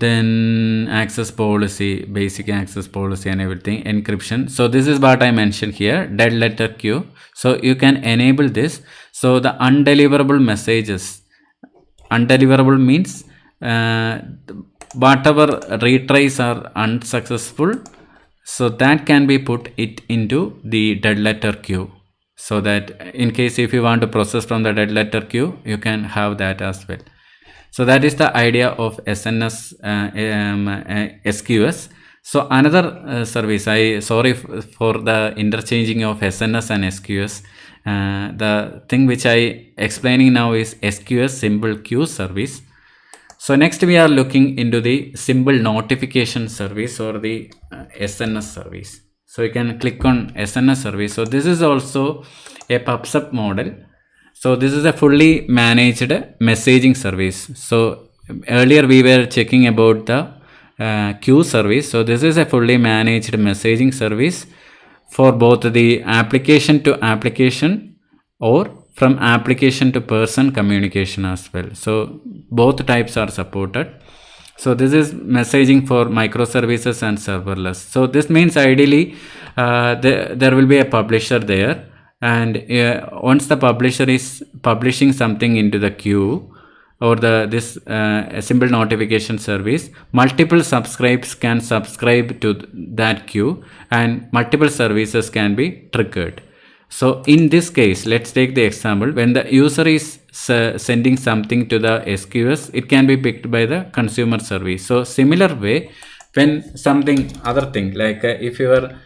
Then access policy, basic access policy and everything, encryption. So this is what I mentioned here, dead letter queue. So you can enable this. So the undeliverable messages, undeliverable means whatever retries are unsuccessful, so that can be put it into the dead letter queue, so that in case if you want to process from the dead letter queue, you can have that as well. So that is the idea of SNS SQS. So another service, sorry for the interchanging of SNS and SQS. The thing which I explaining now is SQS, simple queue service. So next we are looking into the simple notification service, or the SNS service. So you can click on SNS service. So this is also a PubSub model. So this is a fully managed messaging service. So earlier we were checking about the queue service. So this is a fully managed messaging service for both the application to application or from application to person communication as well. So both types are supported. So this is messaging for microservices and serverless. So this means ideally there will be a publisher there, and once the publisher is publishing something into the queue or this simple notification service, multiple subscribers can subscribe to that queue and multiple services can be triggered. So in this case, let's take the example, when the user is sending something to the SQS, it can be picked by the consumer service. So similar way, when something other thing, like if you are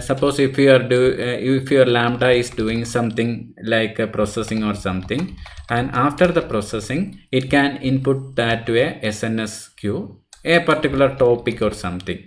suppose if your Lambda is doing something like processing or something, and after the processing it can input that to a SNS queue, a particular topic or something,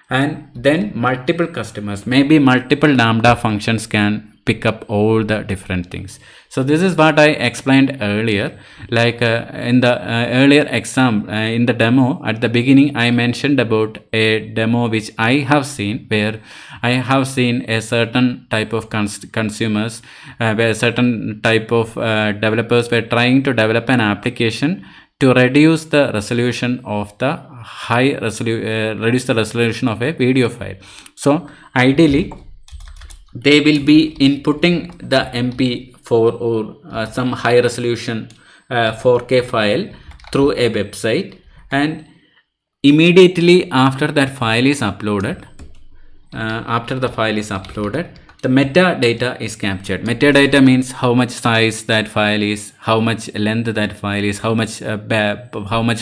and then multiple customers, maybe multiple Lambda functions can pick up all the different things. So this is what I explained earlier, like in the earlier exam, in the demo at the beginning, I mentioned about a demo which I have seen, where I have seen a certain type of consumers, where certain type of developers were trying to develop an application to reduce the resolution of the reduce the resolution of a video file. So ideally they will be inputting the MP4 or some high resolution 4K file through a website, and immediately after that file is uploaded, the metadata is captured. Metadata means how much size that file is, how much length that file is, how much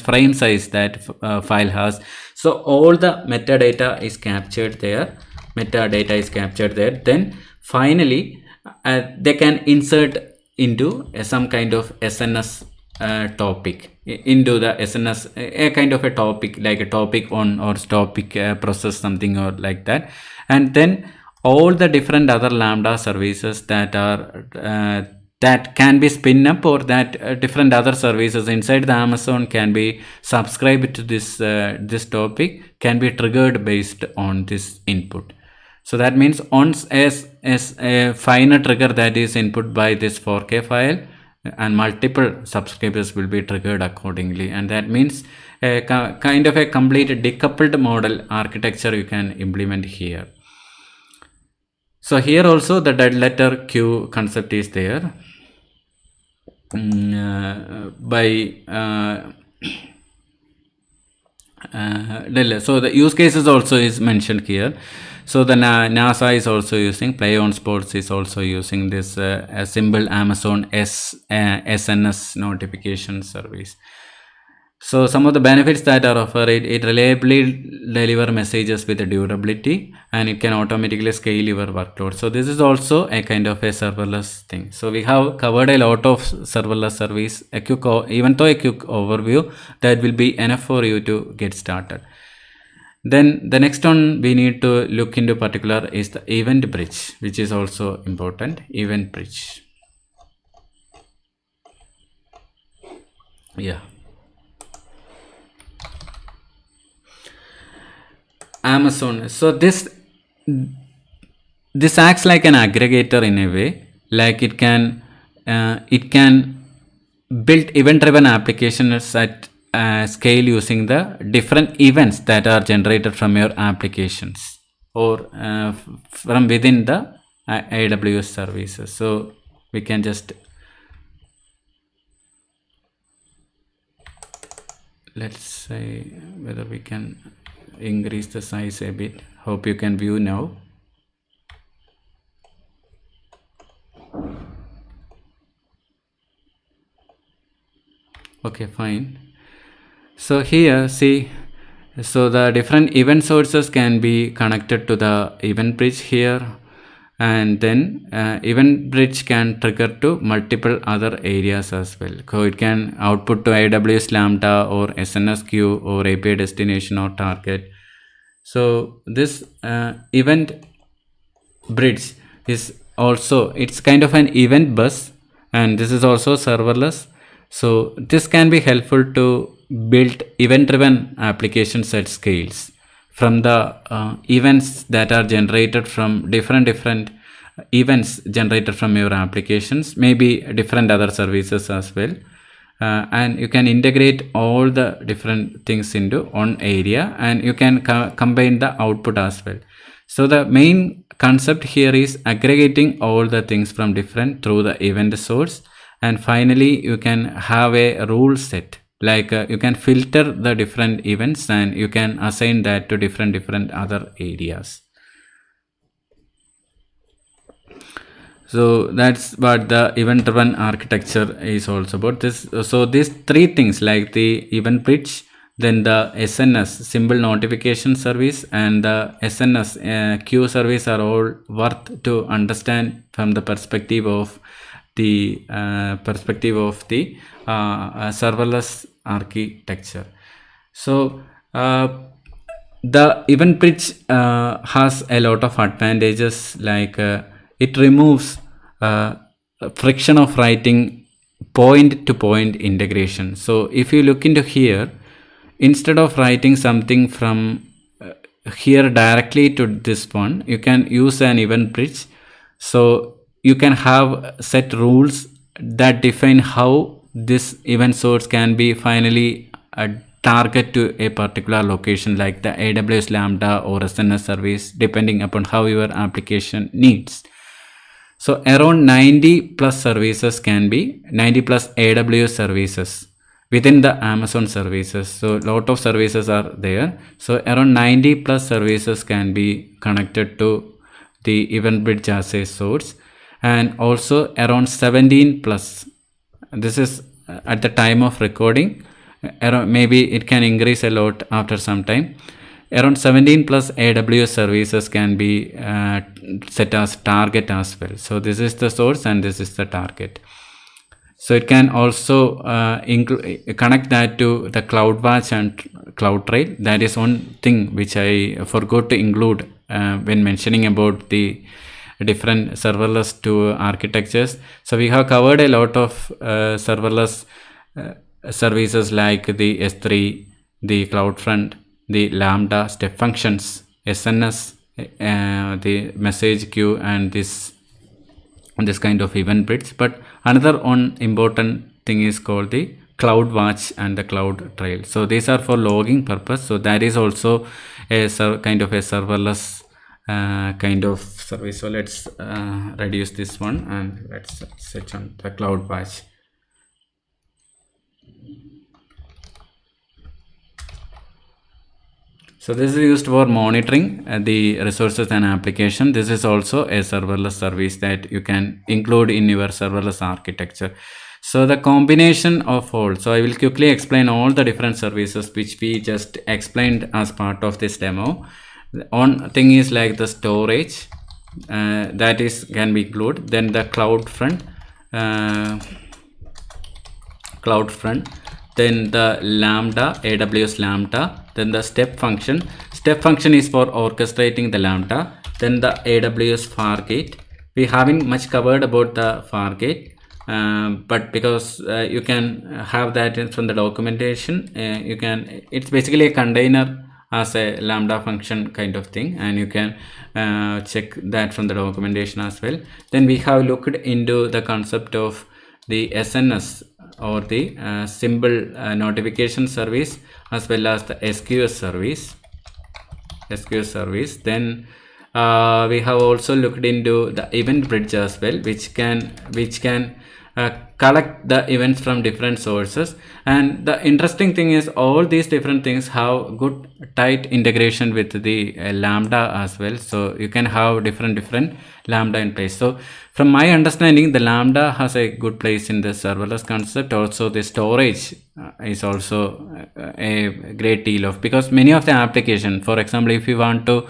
frame size that file has. So all the metadata is captured there. Then finally they can insert into some kind of SNS topic into the SNS, a kind of a topic, like a topic on or topic process something or like that, and then all the different other Lambda services that are that can be spin up, or that different other services inside the Amazon can be subscribed to this topic, can be triggered based on this input. So that means once as a final trigger that is input by this 4K file, and multiple subscribers will be triggered accordingly, and that means kind of a complete decoupled model architecture you can implement here. So here also the dead letter queue concept is there. So the use cases also is mentioned here. So the NASA is also using, Play on Sports is also using this a simple Amazon SNS notification service. So some of the benefits that are offered, it reliably deliver messages with the durability, and it can automatically scale your workload. So this is also a kind of a serverless thing. So we have covered a lot of serverless service, even though a quick overview that will be enough for you to get started. Then the next one we need to look into particular is the Event Bridge, which is also important. Event Bridge. Yeah. Amazon. So this acts like an aggregator in a way, like it can build event-driven applications at scale using the different events that are generated from your applications or from within the AWS services. So we can just let's say whether we can increase the size a bit. Hope you can view now. Okay, fine. So here see, so the different event sources can be connected to the event bridge here, and then event bridge can trigger to multiple other areas as well. So it can output to AWS Lambda or SNS queue or API destination or target. So this event bridge is also, it's kind of an event bus, and this is also serverless. So this can be helpful to build event-driven applications at scales from the events that are generated from different events generated from your applications, maybe different other services as well. And you can integrate all the different things into one area, and you can combine the output as well. So the main concept here is aggregating all the things from different through the event source, and finally you can have a rule set, like you can filter the different events and you can assign that to different other areas. So that's what the event-driven architecture is also about. So these three things, like the event bridge, then the SNS simple notification service, and the SNS queue service are all worth to understand from the perspective of the serverless architecture. So the event bridge has a lot of advantages, like it removes friction of writing point-to-point integration. So if you look into here, instead of writing something from here directly to this one, you can use an event bridge. So you can have set rules that define how this event source can be finally target to a particular location, like the AWS Lambda or SNS service, depending upon how your application needs. So around 90 plus services can be 90 plus AWS services within the Amazon services. So a lot of services are there. So around 90 plus services can be connected to the event bridge as a source, and also around 17 plus, this is at the time of recording, around, maybe it can increase a lot after some time, around 17 plus AWS services can be set as target as well. So this is the source and this is the target. So it can also connect that to the CloudWatch and CloudTrail. That is one thing which I forgot to include when mentioning about the different serverless to architectures. So we have covered a lot of serverless services like the S3, the CloudFront, the Lambda, Step Functions, SNS, the message queue, and this kind of event bridge. But another one important thing is called the Cloud Watch and the Cloud Trail. So these are for logging purpose. So that is also a kind of a serverless kind of service. So let's reduce this one and let's switch on the Cloud Watch. So this is used for monitoring the resources and application. This is also a serverless service that you can include in your serverless architecture. So the combination of all, so I will quickly explain all the different services which we just explained as part of this demo. One thing is like the storage, that is can be included. Then the cloud front, then the Lambda, AWS Lambda, then the step function. Step function is for orchestrating the Lambda. Then the AWS Fargate. We haven't much covered about the Fargate, but because you can have that from the documentation, you can. It's basically a container as a Lambda function kind of thing, and you can check that from the documentation as well. Then we have looked into the concept of the SNS or the symbol notification service, as well as the SQS service. Then we have also looked into the event bridge as well, which can collect the events from different sources. And the interesting thing is all these different things have good tight integration with the Lambda as well. So you can have different Lambda in place. So from my understanding, the Lambda has a good place in the serverless concept. Also the storage is also a great deal of, because many of the application, for example, if you want to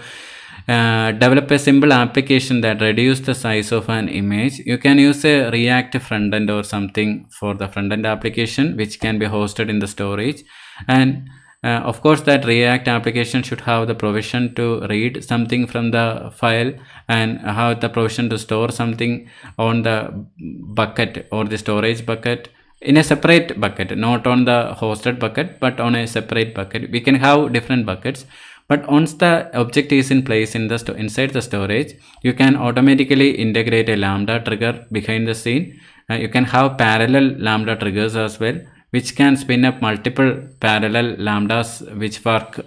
develop a simple application that reduce the size of an image, you can use a React frontend or something for the frontend application, which can be hosted in the storage. And of course, that React application should have the provision to read something from the file and have the provision to store something on the bucket or the storage bucket in a separate bucket, not on the hosted bucket, but on a separate bucket. We can have different buckets. But once the object is in place in the inside the storage, you can automatically integrate a Lambda trigger behind the scene. You can have parallel Lambda triggers as well, which can spin up multiple parallel Lambdas which work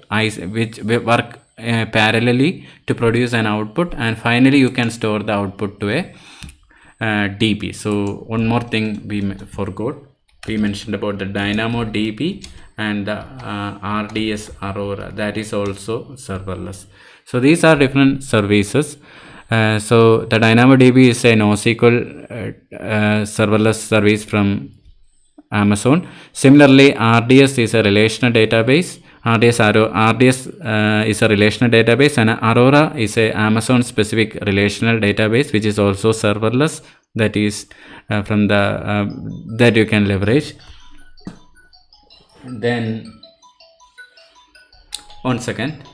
parallelly to produce an output. And finally, you can store the output to a DB. So one more thing we forgot. We mentioned about the Dynamo DB and the RDS Aurora, that is also serverless. So these are different services. So the Dynamo DB is a NoSQL serverless service from Amazon. Similarly, RDS is a relational database. RDS is a relational database, and Aurora is a Amazon specific relational database, which is also serverless. That is from the that you can leverage. Then one second.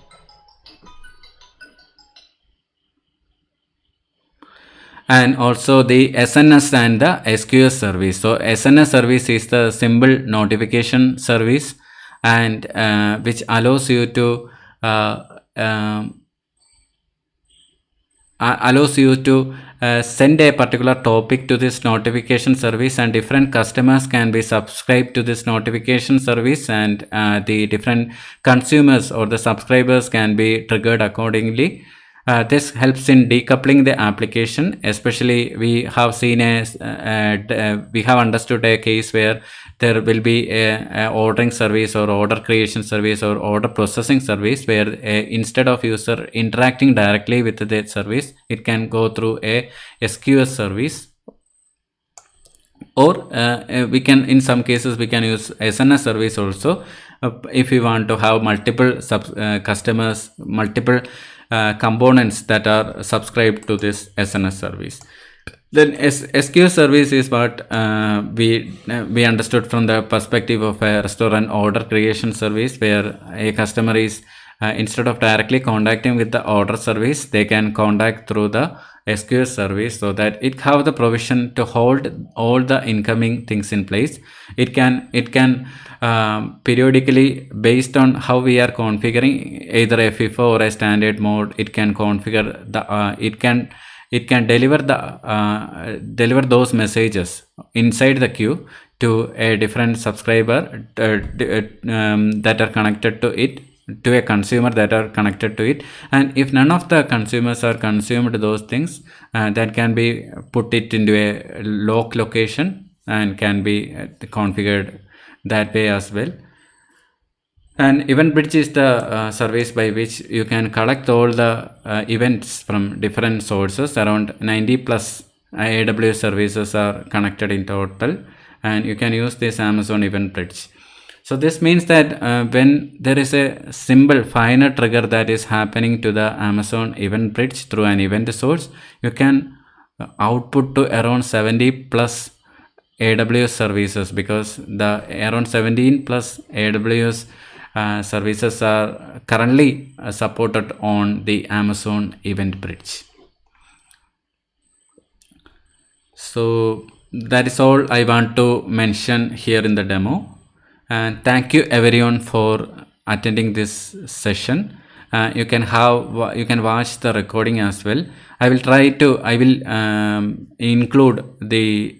And also the SNS and the SQS service. So SNS service is the symbol notification service, and which allows you to send a particular topic to this notification service, and different customers can be subscribed to this notification service, and the different consumers or the subscribers can be triggered accordingly. This helps in decoupling the application. Especially we have seen we have understood a case where there will be a ordering service or order creation service or order processing service, where instead of user interacting directly with the service, it can go through a SQS service. Or we can, in some cases, we can use SNS service also if we want to have multiple customers, multiple components that are subscribed to this SNS service. Then SQS service is what we understood from the perspective of a restaurant order creation service, where a customer is instead of directly contacting with the order service, they can contact through the SQS service, so that it have the provision to hold all the incoming things in place. It can periodically, based on how we are configuring either a FIFO or a standard mode, it can configure the it can deliver those messages inside the queue to a different subscriber that are connected to it, to a consumer that are connected to it. And if none of the consumers are consumed those things, that can be put it into a location and can be configured that way as well. And Event Bridge is the service by which you can collect all the events from different sources. Around 90 plus AWS services are connected in total, and you can use this Amazon Event Bridge. So this means that when there is a simple final trigger that is happening to the Amazon Event Bridge through an event source, you can output to around 70 plus AWS services, because the around 17 plus AWS services are currently supported on the Amazon Event Bridge. So that is all I want to mention here in the demo. And thank you everyone for attending this session. You can watch the recording as well. I will include the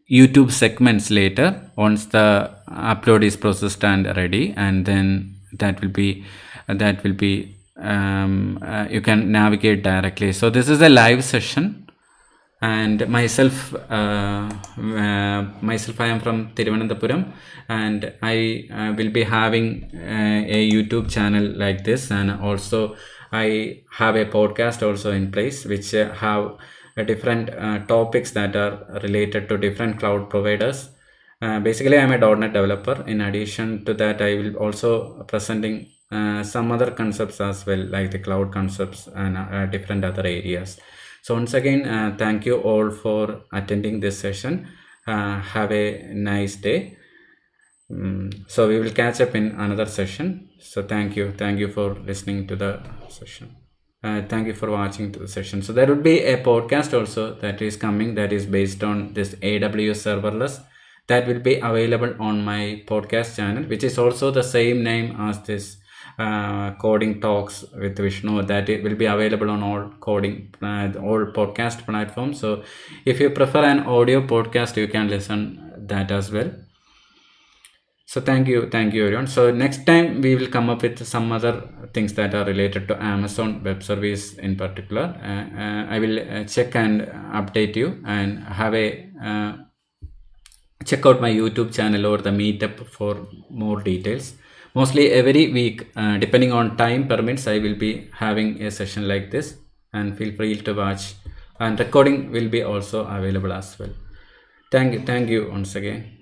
YouTube segments later once the upload is processed and ready, and then that will be you can navigate directly. So this is a live session. And myself I am from Thiruvananthapuram, and I will be having a YouTube channel like this, and also I have a podcast also in place which have different topics that are related to different cloud providers. Basically, I am a .NET developer. In addition to that, I will also presenting some other concepts as well, like the cloud concepts and different other areas. So once again, thank you all for attending this session. Have a nice day. So we will catch up in another session. So thank you for listening to the session. Thank you for watching the session. So there will be a podcast also that is coming, that is based on this AWS serverless, that will be available on my podcast channel, which is also the same name as this coding talks with Vishnu, that it will be available on all all podcast platforms. So if you prefer an audio podcast, you can listen that as well. So thank you everyone. So next time we will come up with some other things that are related to Amazon Web Service in particular. I will check and update you, and have a check out my YouTube channel or the meetup for more details. Mostly every week, depending on time permits, I will be having a session like this, and feel free to watch, and recording will be also available as well. Thank you once again.